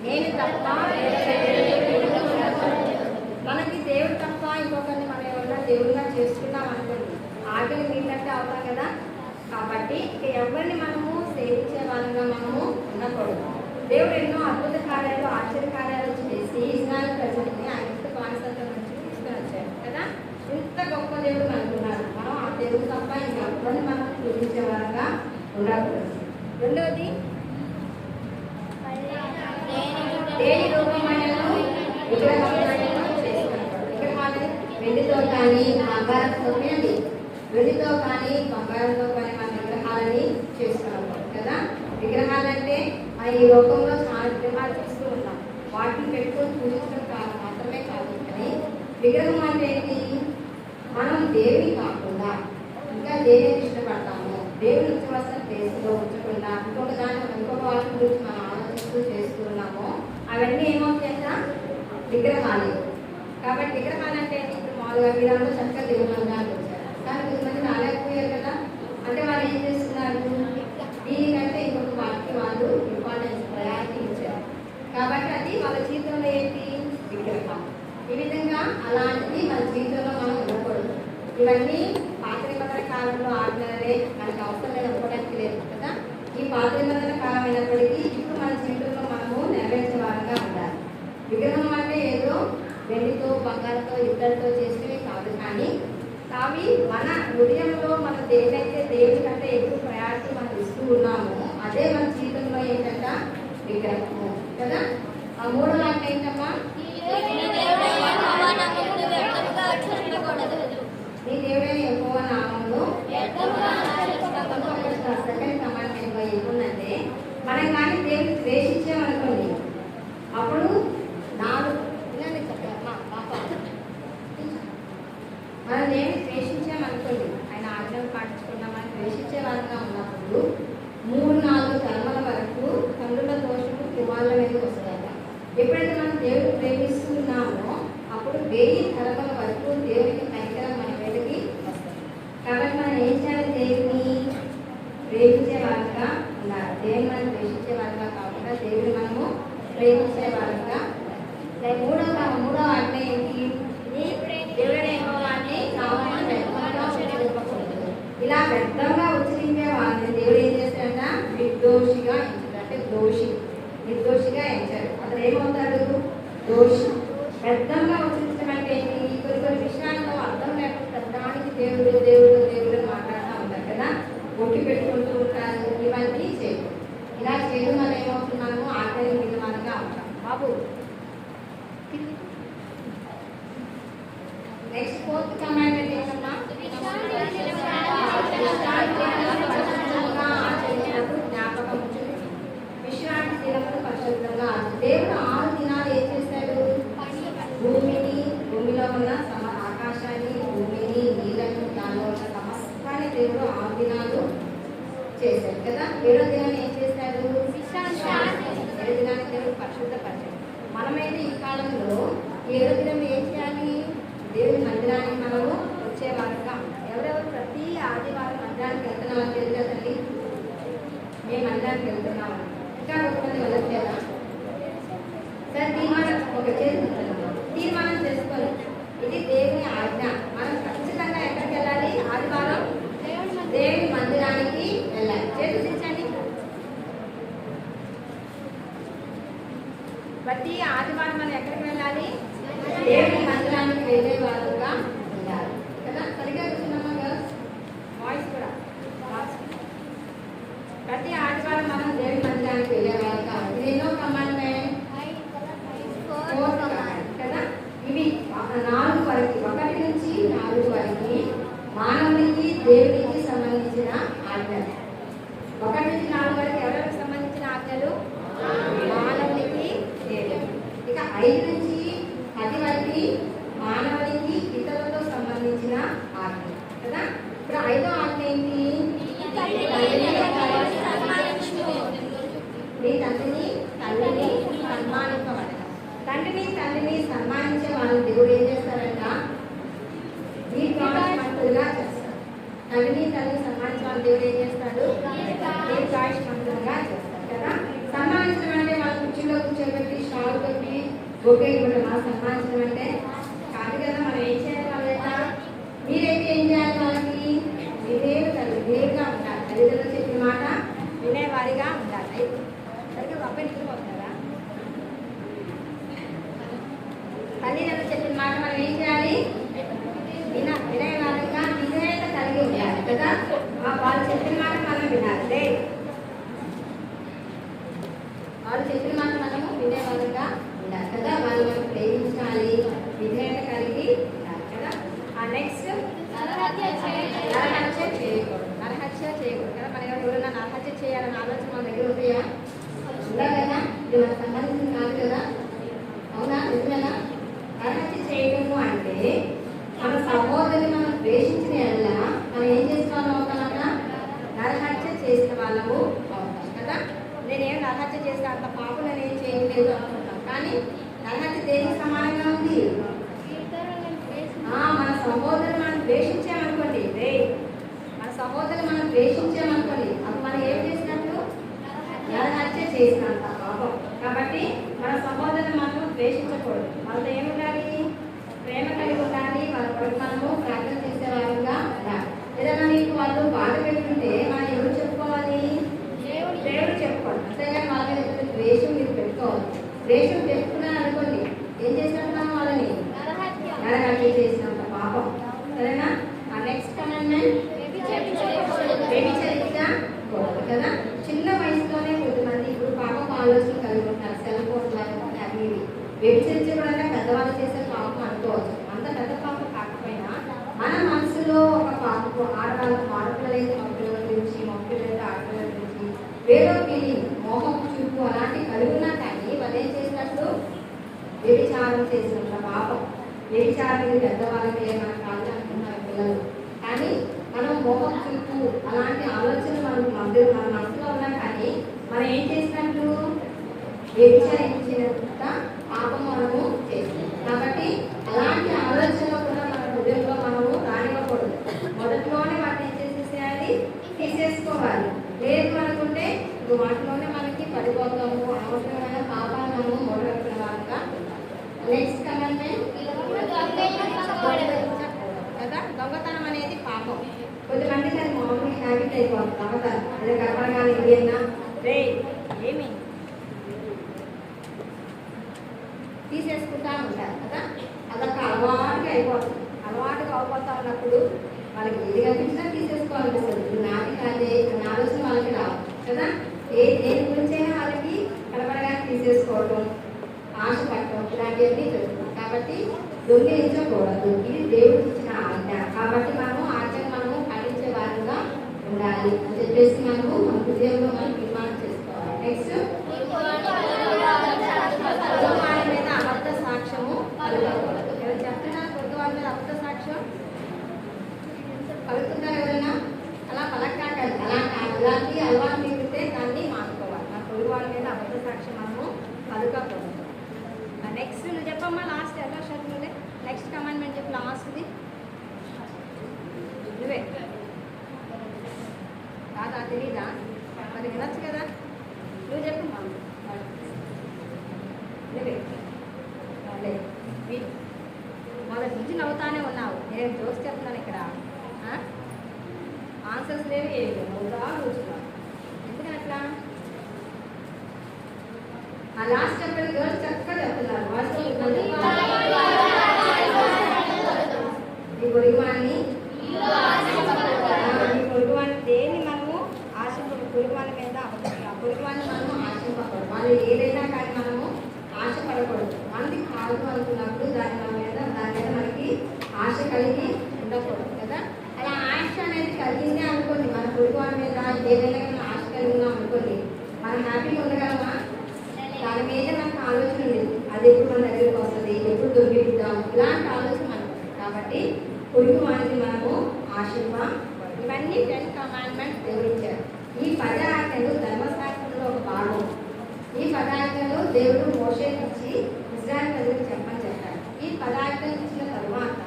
నేను తప్ప మనకి దేవుడు తప్ప ఇంకొకరిని మనం ఎవరైనా దేవుడిగా చేసుకున్నాం అనుకోండి, ఆజ్ఞలు మీరంటే అవుతాం కదా. కాబట్టి ఇక ఎవరిని మనము సేవించే వాళ్ళగా మనము ఉండకూడదు. దేవుడు ఎన్నో అద్భుత కార్యాలు, ఆశ్చర్య కార్యాలు చేసి ఇస్రాయేల్ ప్రజల్ని ఆయన బానిసత్వం నుంచి తీసుకొని వచ్చారు కదా. ఇంత గొప్ప దేవుడు అనుకున్నారు. మనం ఆ దేవుడు తప్ప ఇంకెవరిని మనం పూజించే వాళ్ళగా ఉండకూడదు. 2వది దేని రూపమైనను విగ్రహమైనను చేసుకున్నప్పుడు. విగ్రహాలు వెండితో కానీ బంగారంతో కానీ, వెండితో కానీ బంగారంతో కానీ మన విగ్రహాలని చేసుకున్నప్పుడు కదా. విగ్రహాలంటే ఈ లోకంలో చాలా విగ్రహాలు చూస్తూ ఉంటాం. వాటిని పెట్టుకొని పూజించడం కాదు మాత్రమే కాదు, కానీ విగ్రహం అంటే ఏంటి? మనం దేవుని కాకుండా ఇంకా దేనిని ఇష్టపడతాము, దేవుని ఉంచవలసిన ప్లేస్లో ఉంచకుండా ఇంకొక వాళ్ళ గురించి మనం ఆలోచిస్తూ చేస్తున్నామో అవన్నీ ఏమవుతాయంట? విగ్రహాలు. కాబట్టి విగ్రహాలు అంటే ఇప్పుడు మామూలుగా వీళ్ళందరూ చక్కగా దేవుని వచ్చారు, కానీ కొంతమంది రాలేకపోయారు కదా. అంటే వాళ్ళు ఏం చేస్తున్నారు? దీనికంటే ఇంకొక వాటికి వాళ్ళు ఇంపార్టెన్స్, ప్రయారిటీ ఇచ్చారు. కాబట్టి అది వాళ్ళ జీవితంలో ఏంటి? విగ్రహం. ఈ విధంగా అలాంటిది మన జీవితంలో మనం ఉండకూడదు. ఇవన్నీ పాత నిబంధన కాలంలో ఆజ్ఞలే, మనకు అవసరం లేదు అనుకోవడానికి లేదు కదా. ఈ పాత నిబంధన కాలం అయినప్పటికీ ఇప్పుడు మన జీవితంలో మనము నెరవేర్చే వారంగా ఉండాలి. విగ్రహం అంటే ఏదో వెండితో బంగారంతో ఇద్దరితో చేసేవి కాదు, కానీ అవి మన హృదయంలో మన దేనైతే దేవుడి కంటే ఎక్కువ ప్రయారిటీ మనం ఇస్తూ ఉన్నామో అదే మన జీవితంలో ఏంటంట? విగ్రహము కదా. ఆ 3వ ఆజ్ఞ ఏంటమ్మా? నీ దేవుడైన యెహోవా నామమును సెకండ్ కమాండ్మెంట్ లో ఏముందంటే, మనం కానీ దేవుడిని ద్వేషించామనుకోండి, అప్పుడు 4 ఎప్పుడైతే మనం దేవుడిని ప్రేమిస్తున్నామో అప్పుడు 1000 తరముల వరకు దేవుడికి కనికరం మన మీదకి వస్తుంది. కాబట్టి మనం ఏం చేయాలి? దేవుని ప్రేమించే వాళ్ళగా ఉండాలి. దేవుని మనం ద్వేషించే వాళ్ళగా కాకుండా దేవుని మనము ప్రేమించే వాళ్ళగా. మూడో ఆజ్ఞ ఏంటి? దేవుడనే వాడిని ఇలా వ్యర్థంగా ఉచ్చరించే వాళ్ళని దేవుడు ఏం చేస్తాడంట? నిర్దోషిగా ఎంచాడు. అంటే నిర్దోషిగా ఎంచాడు. అతను ఏమవుతాడు? దోషి. వ్యర్థంగా ఉచ్చరించడం అంటే ఏంటి? కొన్ని విషయాల్లో అర్థం లేకుండా ప్రధానికి దేవుడు దేవుడు దేవుడు మాట్లాడుతూ ఉంటారు కదా, ఒట్టి పెట్టుకుంటూ ఉంటారు. ఇవన్నీ చేయదు. ఇలా చేయడం వల్ల ఏమవుతున్నాము? ఆకలి విలువగా ఉంటాం. బాబు నెక్స్ట్ 4th కమాండ్మెంట్ ఏంటమ్మా? జ్ఞాపకం విశ్రాంతి దినమును పరిశుభ్రంగా. దేవుడు 6 దినాలు ఏం చేశాడు? భూమిలో ఉన్న ఆకాశాన్ని, భూమిని, నీళ్లను, దానిలో ఉన్న సమస్తాన్ని దేవుడు 6 దినాలు చేశాడు కదా. 7వ దినాన్ని ఏం చేశాడు? 7వ దినాన్ని దేవుడు పరిశుద్ధపరిచాడు. మనమైతే ఈ కాలంలో 7వ దినం ఏం చేయాలి? దేవుని మందిరానికి మనము వచ్చే వాళ్ళగా. ఎవరెవరు ప్రతి ఆదివారం మందిరానికి వెళ్తున్నామని తెలుసు కదండి. మేము మందిరానికి వెళ్తున్నాము. ఇంకా కొంతమంది వెళ్ళట్లేదా? సరే, తీర్మానం చేసుకోవాలి. ఇది దేవుని ఆజ్ఞ. మనం ఖచ్చితంగా ఎక్కడికి వెళ్ళాలి? ఆదివారం దేవుని మందిరానికి వెళ్ళాలి. చేసించండి. ప్రతి ఆదివారం మనం ఎక్కడికి వెళ్ళాలి? దేవుని మందిరానికి వెళ్ళే వాళ్ళుగా ఉండాలి కదా. సరిగా కూర్చున్నామా గర్ల్స్? బాయ్స్ కూడా. ప్రతి ఆదివారం మనం దేవుని మందిరానికి వెళ్ళే వాళ్ళుగా. ఇది ఎన్నో కమాండ్మెంట్? 4th కమాండ్ కదా. ఇవి 4 వరకు, 1 నుంచి 4 వరకు మానవునికి దేవునికి సంబంధించిన ఆజ్ఞలు. 1 నుంచి 4 వరకు ఎవరికి సంబంధించిన ఆజ్ఞలు? మానవునికి, దేవునికి. ఇక 5 నుంచి 10 వరకు మానవునికి ఇతరులతో సంబంధించిన ఆజ్ఞ కదా. ఇప్పుడు 5వ ఆజ్ఞ ఏంటి? నీ తండ్రిని తల్లిని సన్మానింపబడతారు. తండ్రిని తల్లిని సన్మానించే వాళ్ళు దేవుడు ఏం చేస్తారంట? దీర్ఘాయుష్మంతులుగా చేస్తారు. తండ్రిని తల్లిని సన్మానించే వాళ్ళు దేవుడు ఏం చేస్తాడు? దీర్ఘాయుష్మంతులుగా చేస్తారు కదా. సన్మానించడం అంటే వాళ్ళ కుర్చీలో కూర్చోబెట్టి షాల్ పెట్టి ఓకే ఇవ్వడం సన్మానించడం అంటే కాదు కదా. మనం ఏం చేయాలి? వాళ్ళ మీరైతే ఏం చేయాలి? వాళ్ళకి వినేగా ఉండాలి. తల్లిదండ్రులు చెప్పిన మాట వినేవారిగా ఉండాలి. సరిగ్గా అబ్బాయి నిద్రపోతారా? తల్లిదండ్రులు చెప్పిన మాట మనం ఏం చేయాలి? వినేవారిగా విధేయత కలిగి ఉండాలి కదా. వాళ్ళు చెప్పిన మాట మనం వినాలి. వాళ్ళు చెప్పిన మాట మనము వినేవారిగా ఉండాలి కదా. వాళ్ళు మనం ప్రేమించాలి, విధేయత కలిగి ఉండాలి కదా. నెక్స్ట్ నరహత్య చేయకూడదు. నరహత్య చేయకూడదు కదా. మనం ఎవరైనా నరహత్య చేయాలని ఆలోచన మన దగ్గర ఉంటాయా? ఉండాలి కదా. ఇది మనకు సంబంధించింది కాదు కదా. అవునా? నిజమేనా? నరహత్య చేయడము అంటే మన సహోదరిని మనం ద్వేషించిన వల్ల మనం ఏం చేసిన వాళ్ళం అవుతామన్నా? నరహత్య చేసిన వాళ్ళము అవుతాం కదా. నేనేం నరహత్య చేస్తే అంత పాపం నేనేం చేయలేదు అనుకుంటాం. కానీ నరహత్య దేనికి సమానంగా ఉంది? మన సహోదరుని మనం ద్వేషించామనుకోండి, మన సహోదరుని మనం ద్వేషించామనుకోండి, అప్పుడు మనం ఏం చేసినట్టు? నరహత్య చేసినంత పాపం. కాబట్టి మన సహోదరుని మనం ద్వేషించకూడదు. వాళ్ళతో ఏముండాలి? ప్రేమ కలిగి ఉండాలి. వాళ్ళ కొరకు మనము ప్రార్థన చేసేవారుగా ఉండాలి. ఏదైనా మీకు వాళ్ళు బాధ పెట్టుకుంటే మనం ఎవరు చెప్పుకోవాలి? దేవుడు చెప్పుకోవాలి. అంతేగాని వాళ్ళ మీద ద్వేషం మీరు పెట్టుకోవాలి. ద్వేషం పెట్టుకున్నాను అనుకోండి, ఏం చేసినట్టున్నాం? వాళ్ళని నరహత్య చేసినంత పాపం. సరేనా? నెక్స్ట్ కమాండ్మెంట్ వ్యభిచరించకూడదు కదా. చిన్న వయసులోనే కొద్దిమంది ఇప్పుడు పాపం ఆలోచన కలిగి ఉంటారు. సెల్ ఫోన్ అవి వ్యభిచరించకుండా పెద్దవాళ్ళు చేసే పాపం అనుకోవచ్చు. అంత పెద్ద పాపం కాకపోయినా మన మనసులో ఒక పాపం, ఆడపిల్లలైతే మగపిల్లల గురించి, మగపిల్లలైతే ఆడపిల్లల గురించి వేరే ఫీలింగ్, మోహం చూపు అలాంటివి కలిగి ఉన్నా కానీ వాళ్ళు ఏం చేసినట్టు? వ్యభిచారం చేసినంత పాపం. వ్యభిచారం పెద్దవాళ్ళకి మన కాదు అనుకున్నారు పిల్లలు. కానీ మనం మోహం చూపు అలాంటి ఆలోచన మన మనసులో ఉన్నా కానీ మనం ఏం చేసినట్టు? వ్యభిచరించినంత వాటిలోనే మనకి పడిపోతాము, అనవసరమైన పాపాలను మనము మూడగట్టిన వారుగా. నెక్స్ట్ కమాండ్మెంట్ కదా, దొంగతనం అనేది పాపం. కొంతమందికి అది మామూలు హ్యాబిట్ అయిపోతుంది దొంగతనం. అదే కనపడగానే ఏదైనా రే ఏమి తీసేసుకుంటా ఉంటారు కదా, అదొక అలవాటుగా అయిపోతుంది. అలవాటుగా అయిపోతా ఉన్నప్పుడు వాళ్ళకి ఏది కనిపించినా తీసేసుకోవాలనిపిస్తుంది. ఇప్పుడు నాది కాదే అన్న ఆలోచన వాళ్ళకి రావు కదా. దేని గురించైనా వాళ్ళకి కనపడగానే తీసేసుకోవటం, ఆశ పట్టడం ఇలాంటివన్నీ జరుగుతుంది. కాబట్టి దొంగిలించకూడదు, ఇది దేవుడికి ఇచ్చిన ఆజ్ఞ. కాబట్టి మనము ఆజ్ఞను మనము పాటించే వారుగా ఉండాలి అని చెప్పేసి మనము మన హృదయంలో మనం తీర్మానం చేసుకోవాలి. నెక్స్ట్ వాళ్ళ మీద అబద్ధ సాక్ష్యము పలుకకూడదు. ఎవరు చెప్తున్నారు కొద్ది వాళ్ళ మీద అబద్ధ సాక్ష్యం పలుకుతున్నారు ఎవరైనా? అలా పలకాకండి. అలాంటి అలవాటు మిగిలితే దాన్ని మానుకోవాలి. మన కొద్ది వాళ్ళ మీద అబద్ధ సాక్ష్యం మనము పలుకకూడదు. నెక్స్ట్ నువ్వు చెప్పమ్మా, లాస్ట్ ఎలా చదువులే నెక్స్ట్ కమాండ్మెంట్ చెప్పు, లాస్ట్ది నువ్వే కాదా, తెలీదా? మరి వినొచ్చు కదా, నువ్వు చెప్పు మా నువ్వే. మొదటి నుంచి నవ్వుతానే ఉన్నావు, నేను చూసి చెప్తున్నాను ఇక్కడ ఆన్సర్స్ లేవు, ఏమి నవ్వుతా కూర్చున్నావు. ఎందుకని అట్లా? ఆ లాస్ట్ చెప్పండి, గర్ల్స్ చక్కగా చెప్తున్నారు. ఈ పొరుగువాన్ని దేన్ని మనము ఆశపడు, పొరుగువాని మీద పొరుగువాన్ని మనము ఆశింపకూడదు. వాళ్ళు ఏదైనా కానీ మనము ఆశపడకూడదు. మనది కాదు అనుకున్నప్పుడు దాని మీద మనకి ఆశ కలిగి ఉండకూడదు కదా. అలా ఆశ అనేది కలిగిందే అనుకోండి, మన పొరుగువాని మీద ఏదైనా కానీ ఆశ కలిగి ఉన్నాం అనుకోండి, మనం హ్యాపీగా ఉండగలమా? దాని మీద మనకు ఆలోచన ఉండేది, అది ఎప్పుడు మన దగ్గరికి వస్తుంది, ఎప్పుడు దొరికిద్దాం, ఇలాంటి ఆలోచన మనకు. కాబట్టి పొరుగు వాడిని మనము ఆశింప. ఇవన్నీ 10 కమాండ్మెంట్స్ దేవుడిచ్చారు. ఈ 10 ఆజ్ఞలు ధర్మశాస్త్రంలో ఒక భాగం. ఈ 10 ఆజ్ఞలు దేవుడు మోషేకి ఇచ్చి ఇశ్రాయేలు ప్రజలకు చెప్పని చెప్పారు. ఈ 10 ఆజ్ఞలు ఇచ్చిన తరువాత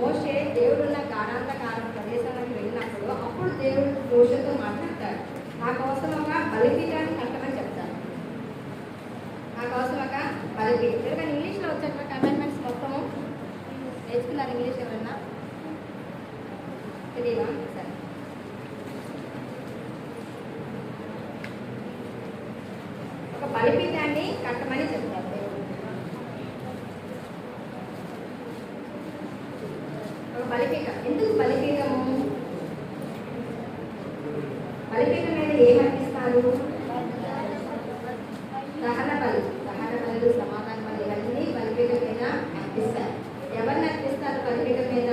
మోషే దేవుడున్న గాఢాంధకార ప్రదేశానికి వెళ్ళినప్పుడు అప్పుడు దేవుడు మోషేతో మాట్లాడతాడు. నా కోసం ఒక బలిపీఠాన్ని కట్టమని చెప్తారు. నా కోసం ఒక బలిపీఠం. ఎందుకంటే ఇంగ్లీష్లో వచ్చేట కమాండ్మెంట్స్ మొత్తము నేర్చుకున్నారు. ఇంగ్లీష్ ఎవరన్నా తెలియదా? సరే, ఒక బలిపీఠాన్ని కట్టమని చెప్తారు దేవుడు. ఒక బలిపీఠం. ఎందుకు బలిపీఠము? బలిపీఠం మీద ఏమర్పిస్తారు? దహన బలులు, సమాధాన బలి, ఇవన్నీ బలిపీఠం మీద అర్పిస్తారు. ఎవరిని అర్పిస్తారు బలిపీఠం మీద?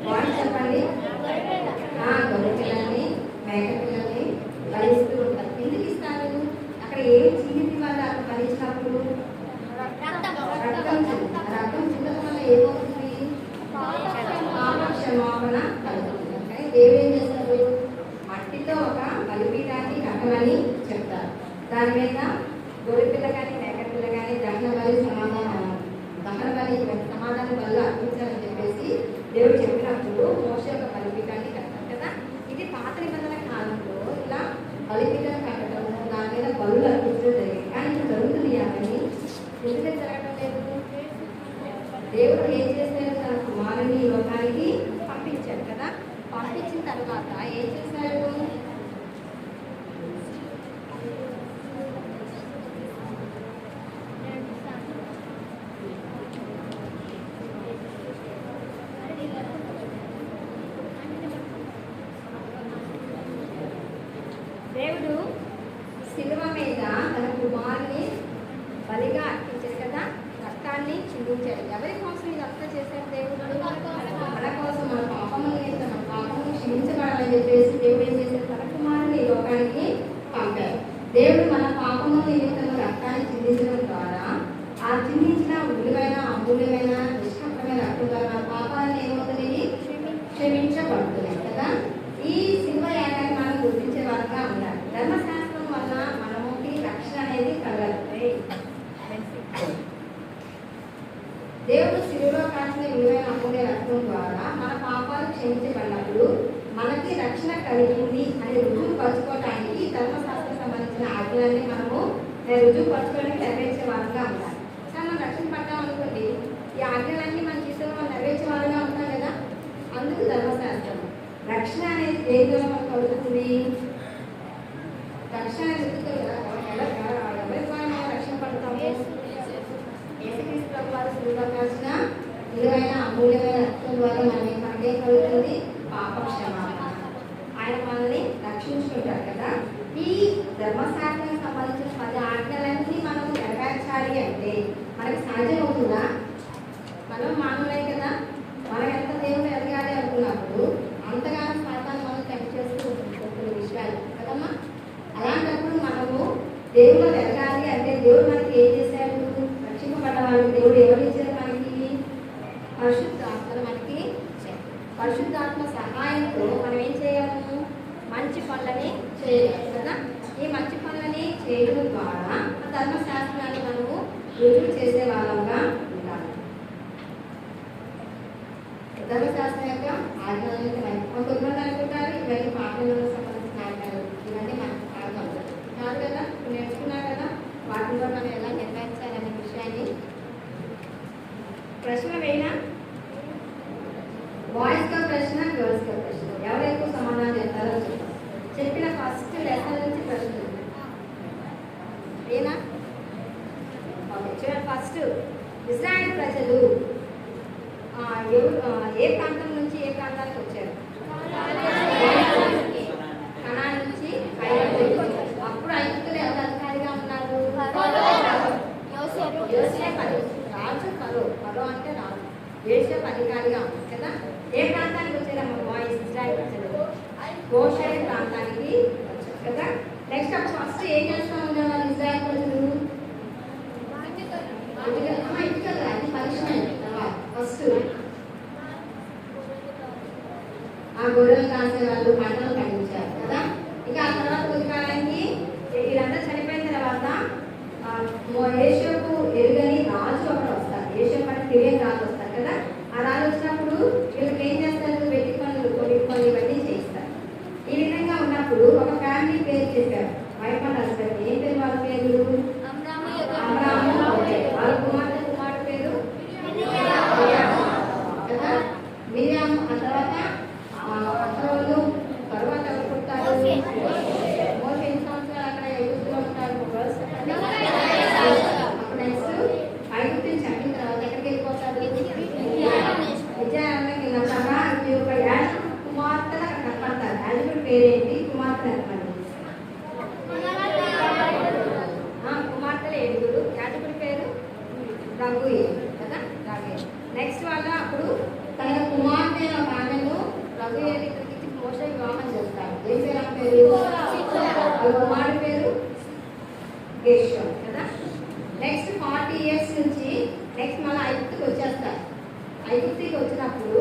వాళ్ళు చెప్పండి. గొర్రె పిల్లల్ని, మేక పిల్లల్ని బలిస్తూ ఉంటారు. ఎందుకు ఇస్తారు? అక్కడ ఏం చిందింది వాళ్ళు అక్కడ బలిచ్చినప్పుడు? రక్తం చిందడం వల్ల ఏమవుతుంది? పాప క్షమాపణ కలుగుతుంది. కానీ దేవుడు ఏం చేస్తారు? మట్టితో ఒక బలిపీఠాన్ని కట్టమని చెప్తారు. దాని మీద గొర్రె పిల్ల కానీ, మేక పిల్ల కానీ, దహన బలి, సమాధాన బలి అర్పించాలని చెప్పేసి దేవుడు చెప్పినప్పుడు మోషే ఒక బలిపీఠాన్ని కట్టారు కదా. ఇది పాత నిబంధన కాలంలో ఇలా బలిపీఠాన్ని కట్టడం, దాని మీద బలులు అర్పించడం జరిగింది. కానీ ఇప్పుడు జరుగుతుంది అవన్నీ ఎందుకంటే జరగడం లేదు. దేవుడు ఏం చేశారు? తన కుమారుని ఈ లోకానికి పంపించారు కదా. పంపించిన తర్వాత ఏం చేశారు? దేవుడు శిలువ మీద తన కుమారుని బలిగా అర్పించారు కదా, రక్తాన్ని చిందించారు. ఎవరి కోసం ఇదంతా చేశారు? దేవుడు మన కోసం, మన పాపమును క్షమించబడాలని చెప్పేసి దేవుడు ఏం చేశారు? తన కుమారుని ఈ లోకానికి పంపారు. దేవుడు మన పాపము నిమిత్తం రక్తాన్ని చిందించడం ద్వారా ఆ చిందించిన విలువైన, అమూల్యమైన, నిష్కపటమైన రక్తం ద్వారా మన పాపాలను ఏమవుతుంది? క్షమించబడుతున్నాయి కదా. ఈ శిలువ యాగాన్ని మనం గుర్తించే వారంగా ఉండాలి. ధర్మశాస్త్రం వల్ల మనకి రక్షణ అనేది కలగదు. దేవుడు శిలువలో కాచిన విలువైన అమూల్య రక్తం ద్వారా మన పాపాలు క్షమించబడినప్పుడు మనకి రక్షణ కలిగింది అని రుజువు పరుచుకోవటానికి ధర్మశాస్త్రం సంబంధించిన చెప్పిన ఆజ్ఞలన్నీ మనము రుజువు పరచుకోవడానికి నెరవేర్చే వారంగా ఉండాలి. కానీ మనం రక్షణ పడ్డాం అనుకోండి, ఈ ఆజ్ఞలన్నీ మన జీవితంలో మనం నెరవేర్చే వారంగా ఉంటాం కదా. అందుకు ధర్మశాస్త్రం. రక్షణ అనేది దేని ద్వారా మనకు కలుగుతుంది? రక్షణ ఎందుకు కదా, ఎవరి ద్వారా మనం రక్షణ పడతాము? యేసుక్రీస్తు ప్రభు వారు శిలువలో కాల్చిన విలువైన అమూల్యమైన రక్తం ద్వారా మనకేం కలుగుతుంది? పాప క్షమాపణ. ఆయన మనల్ని రక్షించుకుంటారు కదా. ఈ ధర్మశాస్త్రానికి సంబంధించిన 10 ఆజ్ఞలన్నీ మనం నెరవేర్చాలి అంటే మనకి సాధ్యం అవుతుందా? మనం మానవులే కదా. మనం ఎంత దేవుడు ఎదగాలి అనుకున్నప్పుడు అంతగానో సాతాను మనం టెంప్ట్ చేస్తూ ఉంటుంది కొన్ని విషయాలు కదమ్మా. అలాంటప్పుడు మనము దేవుడు ఎదగాలి అంటే దేవుడు మనకి ఏం చేశాడు? రక్షింపబడ్డవాడు దేవుడు ఎవరు ఇచ్చారు మనకి? పరిశుద్ధాత్మను మనకి. పరిశుద్ధాత్మ సహాయంతో మనం ఏం చేయగలము? మంచి పనులని చేయగలము కదా. ఈ మంచి పనులని చేయడం ద్వారా ధర్మశాస్త్రాన్ని మనము రుజువు చేసే వాళ్ళంగా ఉండాలి. ధర్మశాస్త్రం యొక్క ఆజ్ఞలు కొంతమంది అనుకుంటారు ఇవన్నీ పాఠంలో సంబంధించిన ఆజ్ఞలు, ఇవన్నీ మనకు కాదు కదా. నేర్చుకున్నారు కదా, వాటిలో మనం ఎలా నిర్వహించాలనే విషయాన్ని. ప్రశ్న వేయనా? బాయ్స్ గా ప్రశ్న, గర్ల్స్ గా ప్రశ్న, ఎవరు ఎక్కువ సమాధానం చెప్తారో చూద్దాం. చెప్పిన ఫస్ట్ లెసన్ నుంచి ప్రశ్న ఏనా? ఓకే, చూడండి. ఫస్ట్, ఇశ్రాయేలు ప్రజలు ఏ ప్రాంతం నుంచి ఏ ప్రాంతానికి వచ్చారు? కనాన్ నుంచి ఐగుప్తుకి వచ్చారు. అప్పుడు ఐగుప్తులు ఎవరు అధికారిగా ఉన్నారు? యోసేపు రాజు. ఫరో అంటే రాజు. యోసేపు అధికారిగా ఉన్నారు కదా. ఏ ప్రాంతానికి వచ్చారమ్మా బాయ్స్? ఇశ్రాయేలు ప్రజలు గోషెను ప్రాంతానికి వచ్చారు కదా. నెక్స్ట్ అప్పుడు ఫస్ట్ ఏం చేస్తూ ఉండేవాళ్ళు ఇశ్రాయేలు ప్రజలు? ఇంటికి అది పనిష్మెంట్. ఫస్ట్ ఆ గొర్రెలు కాసేవాళ్ళు, పంటలు పండించారు కదా. ఇక ఆ తర్వాత కొద్దికాలానికి వీళ్ళంతా చనిపోయిన తర్వాత యోసేపు ఎరుగని రాజు అక్కడ వస్తారు. యోసేపు అంటే తెలియని రాజు వస్తారు కదా. ఆ రాజు వచ్చినప్పుడు వీళ్ళకి ఏం చేస్తారు? వెట్టి పనులు, కొన్ని ఇవన్నీ చేస్తారు. ఈ విధంగా ఉన్నప్పుడు ఒక ఫ్యామిలీ పేరు చెప్పారు, వైఫ్ అండ్ హస్బెండ్. ఏం పేరు వాళ్ళ పేరు? అబ్రాము. వాళ్ళ కుమార్తె పేరు కదా మిరియాము. ఆ తర్వాత అత్తరోళ్ళు. తర్వాత ఎవరు పుట్టారు? మోషే. ఎన్ని సంవత్సరాలు అక్కడ ఐగుప్తులో ఉంటారు? అప్పుడు నెక్స్ట్ ఐగుప్తుని చంపిన తర్వాత ఎక్కడికి వెళ్ళిపోతారు? విజయానికి వెళ్ళాక మీరు ఒక యాజకుడు కుమార్తెలు అక్కడ కనపడతారు. యాజకుడి పేరేంటి? కుమార్తె కనపడింది. కుమార్తెలు 7. యాజకుడి పేరు రఘుయేలు కదా. రఘుయేలు. నెక్స్ట్ వాళ్ళ అప్పుడు తన కుమార్తె ఆమెను రఘుయేలు ఇక్కడికి మోషే వివాహం చేస్తారు. ఏం పేరు? ఆ పేరు వాళ్ళ కుమారుడి పేరు గెర్షోను కదా. నెక్స్ట్ 40 years నుంచి నెక్స్ట్ మళ్ళీ ఐగుప్తుకి వచ్చేస్తారు. ఐగుప్తుకి వచ్చినప్పుడు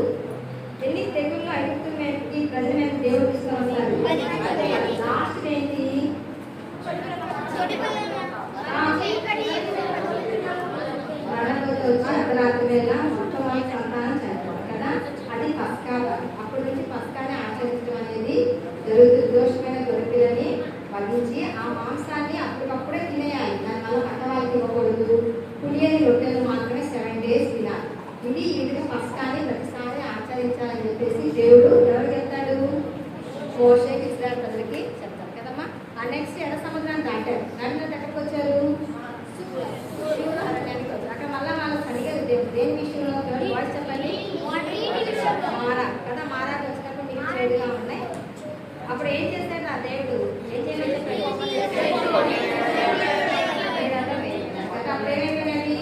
ఎన్ని తెగుళ్ళు ఐగుప్తు ఈ ప్రజల మీద దేవుడు తీసుకొని వస్తారు? లాస్ట్ ఏంటి? వచ్చి అర్ధరాత్రి వేళ మొత్తం వాళ్ళ సంతానం చనిపోవాలి కదా. అది పస్కా. అప్పటి నుంచి పస్కాని ఆచరించడం అనేది జరుగుతుంది. దోషమైన గొర్రెపిల్లని వధించి ఆ మాంసాన్ని అప్పటికప్పుడే తినేయాలి. దానివల్ల పట్టవాళ్ళకి ఇవ్వకూడదు. పులియని రొట్టెలు మాత్రమే 7 days తినాలి. ఇది ఈ విధంగా పస్కాని ప్రతిసారి ఆచరించాలని చెప్పేసి దేవుడు ఎవరు చెప్తాడు? మోషేకి, ఇశ్రాయేలు ప్రజలకి చెప్తారు కదమ్మా. ఆ నెక్స్ట్ ఎర్ర సముద్రాన్ని దాటారు. దాటిన ఎక్కడికి వచ్చారు? అరణ్యానికి వచ్చారు. అక్కడ మళ్ళీ వాళ్ళు అడిగారు దేని విషయంలో? వాయిస్ చెప్పండి. మారా కదా. మారాకి వచ్చినప్పుడు నీళ్ళు చేడుగా ఉన్నాయి. అప్పుడు ఏం చేశాడు ఆ దేవుడు? ఏం చేయలేదు చెప్పాడు? అప్పుడు ఏమైపోయినది?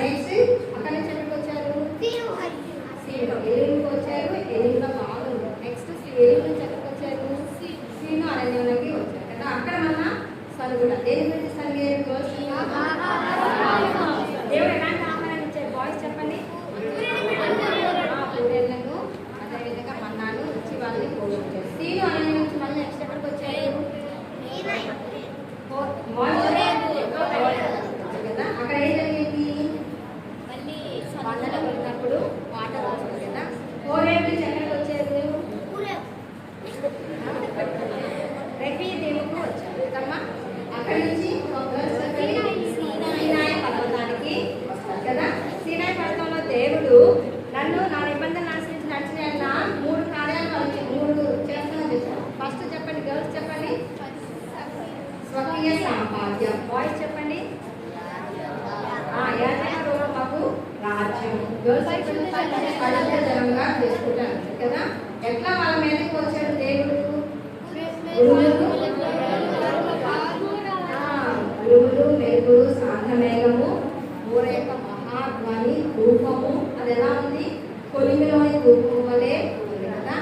నెక్స్ట్ అక్కడ నుంచి ఎక్కడికి వచ్చారు? ఎరువుకి వచ్చారు. ఎరువులో బాగుంది. నెక్స్ట్ ఎరువు నుంచి ఎక్కడికి వచ్చారు? సీను అరణ్యంలోకి వచ్చారు కదా. అక్కడ మన సరుగుడ దేని గురించి సరిగేరు? దేవుడు ఎలాంటి ఆహారాన్ని ఇచ్చారు? బాయ్స్ చెప్పండి. పూరేళ్లను అదేవిధంగా మన్నాను ఇచ్చి వాళ్ళని పోషించారు. సీను అరణ్యం నుంచి మళ్ళీ నెక్స్ట్ ఎక్కడికి వచ్చారు? కదా. అక్కడ ఏం జరిగింది? పంటలు పడినప్పుడు వాటర్ వస్తుంది కదా. 4 నుంచి ఎక్కడికి వచ్చారు? రెడ్డి దేవుడు ఎక్కడి నుంచి సీనాయి పర్వతానికి వస్తారు కదా. సీనాయి పర్వతంలో దేవుడు నన్ను నా నిబంధన అనుసరించి నడిచిన 3 కార్యాలు చేస్తానని చెప్పారు. ఫస్ట్ చెప్పండి గర్ల్స్, చెప్పండి. స్వకీయ సాంపాద్యం. బాయ్స్ చెప్పండి. మాకు రాజ్యం. గర్ల్స్ జనంగా చేసుకుంటాను కదా. ఎట్లా వాళ్ళ మీదకి వచ్చాడు దేవుడు? గురువులు, మెరుగులు, శాంతమేఘము, ఊర యొక్క మహాధ్వని, ధూపము. అది ఎలా ఉంది? కొలిమిలోని ధూపము వలె ఉంది కదా.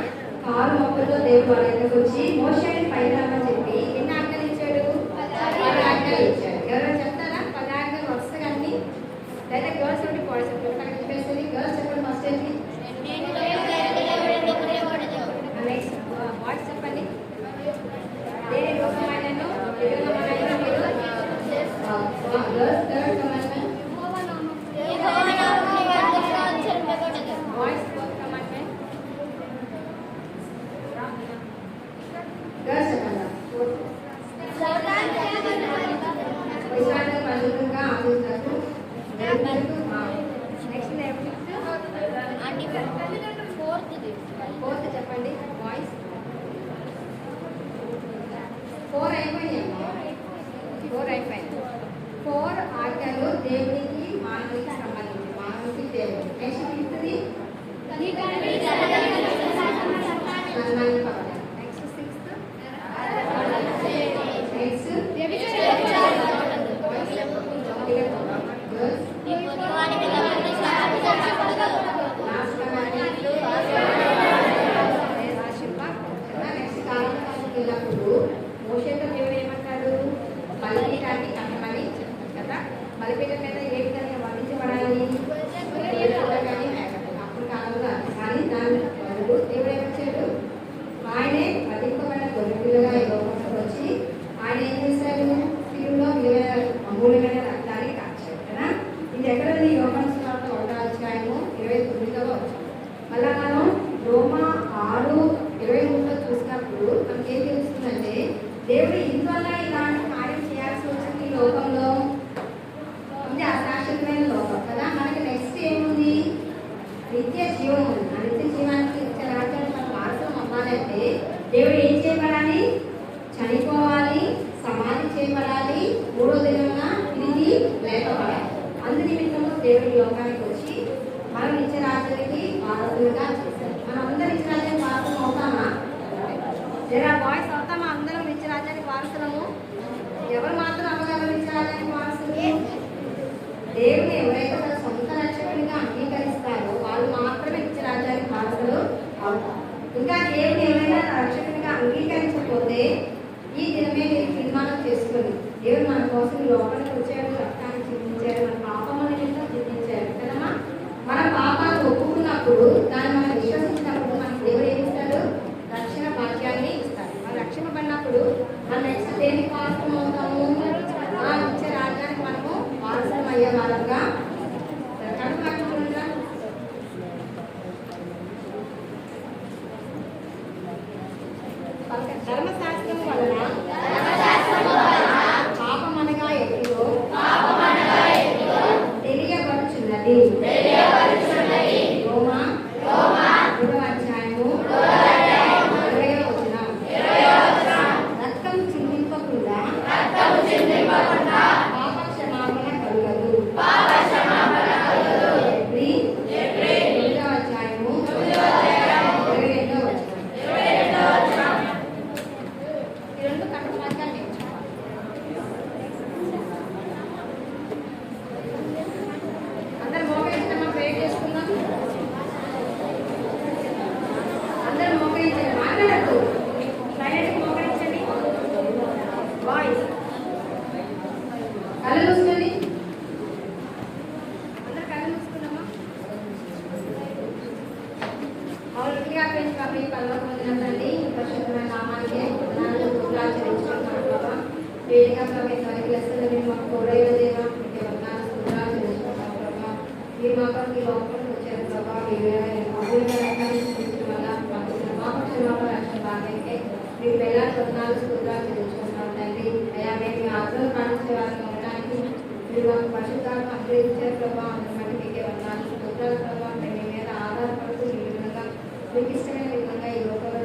కారు మొక్కల్లో దేవుడు వాళ్ళ దగ్గరకు వచ్చి మోషేని పైన చెప్పి ఎన్ని ఆజ్ఞలు ఇచ్చాడు? 10 ఆజ్ఞలు ఇచ్చాడు. ఎవరైనా చెప్తారా 10 ఆజ్ఞలు వరుసగా అన్ని? లేదా గర్ల్స్ ఒకటి బాయ్స్ ఒకటి చెప్పేసి గర్ల్స్ చెప్పండి ఫస్ట్ ఏంటి? నెక్స్ట్ బాయ్స్ చెప్పండి. దేని లోకమైనను విగ్రహమైనను మీరు girls third commandment. Boys fourth commandment. Girls చెప్పండి. విశ్రాంతి పరిశుభ్రంగా ఆచరించారు. నెక్స్ట్ ఫోర్త్ చెప్పండి బాయ్స్. 4 అయిపోయింది. 4 ఆజ్ఞలు దేవునికి మానవునికి సంబంధించి, మానవునికి దేవుడు. నెక్స్ట్ 5ది సన్మానింపబడాలి. నెక్స్ట్ 6th వెళ్ళినప్పుడు మోషేతో దేవుడు ఏమంటాడు? బలిపీఠాన్ని కట్టమని చెప్తాడు కదా. బలిపీఠం మీద ఏ విధంగా వర్ణించబడాలి? అప్పుడు కాలంలో కానీ దాని బదులు దేవుడు ఏమొచ్చాడు? ఆయనే వధింపబడిన గొర్రెపిల్లగా ఈ లోకంలోకి వచ్చి ఆయన ఏం చేశాడు? శిలువలో విలువైన అమూల్యమైన రక్తాన్ని కాచాడు కదా. ఇది ఎక్కడ ఉంది? యోహాను సువార్త 1వ అధ్యాయము 29వ వచనం. మళ్ళా మనం రోమా 6:23 చూసినప్పుడు మనకి ఏం తెలుస్తుందంటే దేవుడు ఇందువల్ల ఇలాంటి కార్యం చేయాల్సి వచ్చింది ఈ లోకంలో. అంటే అశాశ్వతమైన లోకం కదా. మనకి నెక్స్ట్ ఏముంది? నిత్య జీవం ఉంది. ఆ నిత్య జీవానికి ఇచ్చే రాజ్యాన్ని మనం వారసులం అవ్వాలంటే దేవుడు ఏం చేయబడాలి? చనిపోవాలి, సమాధి చేయబడాలి, 3వ దినంన తిరిగి లేపబడాలి. అందు నిమిత్తము దేవుడి లోకానికి వచ్చి మనం నిత్య రాజ్యానికి వారసులుగా చేశారు. మనం అందరూ నిత్య రాజ్యానికి వారసులం అవుతామా? జరా బాయ్స్ అవుతామా? అందరం నిత్య రాజ్యానికి వారసులము. ఎవరు మాత్రం అమ్మగారు నిత్య రాజ్యానికి వారసులు? దేవుని ఎవరైతే తన సొంత రక్షకునిగా అంగీకరిస్తారో వాళ్ళు మాత్రమే నిత్య రాజ్యానికి వారసులు అవుతారు. ఇంకా దేవుని ఎవరైనా రక్షకునిగా అంగీకరించకపోతే ఈ దినమే మీరు తీర్మానం చేసుకుని దేవుడు మన కోసం లోపలికి వచ్చాడు, రక్తాన్ని చిందించాడు, మన పాపముల నిమిత్తం చిందించాడు కదమ్మా. మన పాపాలు ఒప్పుకున్నప్పుడు దాన్ని మనం విశ్వసించినప్పుడు మనకి దేవుడు ఏమి ఇస్తాడు? రక్షణ భాగ్యాన్ని ఇస్తాడు. మనం రక్షణ పడినప్పుడు మన నెక్స్ట్ దేనికి వారసం అవుతాము? ఆ నిత్య రాజ్యానికి మనము వారసం అయ్యే వాళ్ళంగా కనుక ధర్మశాస్త్రం వలన పాపమనగా ఎప్పుడో తెలియబడుచున్నది. రోమా 3వ అధ్యాయము 20వ వచనం. రక్తం చిందింపకుండా పాప క్షమాపణ కలుగదు. 2వ అధ్యాయము 22వ వచనం. ఈ రెండు కట్టుబాట్లను నేర్చుకోవాలి. అందరు మోకరించడం ప్రేర్ చేసుకుందాం. అందరూ మోకరించండి, మాట్లాడద్దు, సైలెంట్గా మోకరించండి. వాయిస్ కళ్ళు మూసుకోండి. అందరు కళ్ళు మూసుకున్నామా? అవునుగా ఫ్రెండ్స్, కాబట్టి పర్వతం పొందినండి పరిశుద్ధమైన నామానికి ఆచరించుకుంటున్నాను బాబా. వేడిగా ప్రవేశానికి లెక్కలు మీరు మాకు తోడైన దేవా, మీకు వందనాలు స్తోత్రాలు చెల్లించుకుంటున్నాం ప్రభా. మీరు మా కొరకు ఈ లోపలికి వచ్చారు ప్రభా. మీరు అమూల్యమైన రకాన్ని చూపించడం వల్ల మాకు క్షమాపణ రక్షణ భాగ్యానికి మీకు వేలాది వందనాలు స్తోత్రాలు చెల్లించుకుంటున్నాం తండ్రి. అయ్యా మేము త్వరలో కాణించే వారిని ఉండడానికి మీరు మాకు పరిశుద్ధాత్మ అనుగ్రహించారు ప్రభావ. అందుకని మీకే వందనాలు స్తోత్రాలు ప్రభావ. మేము మీ మీద ఆధారపడుతూ ఈ విధంగా మీకు ఇష్టమైన విధంగా ఈ లోకంలో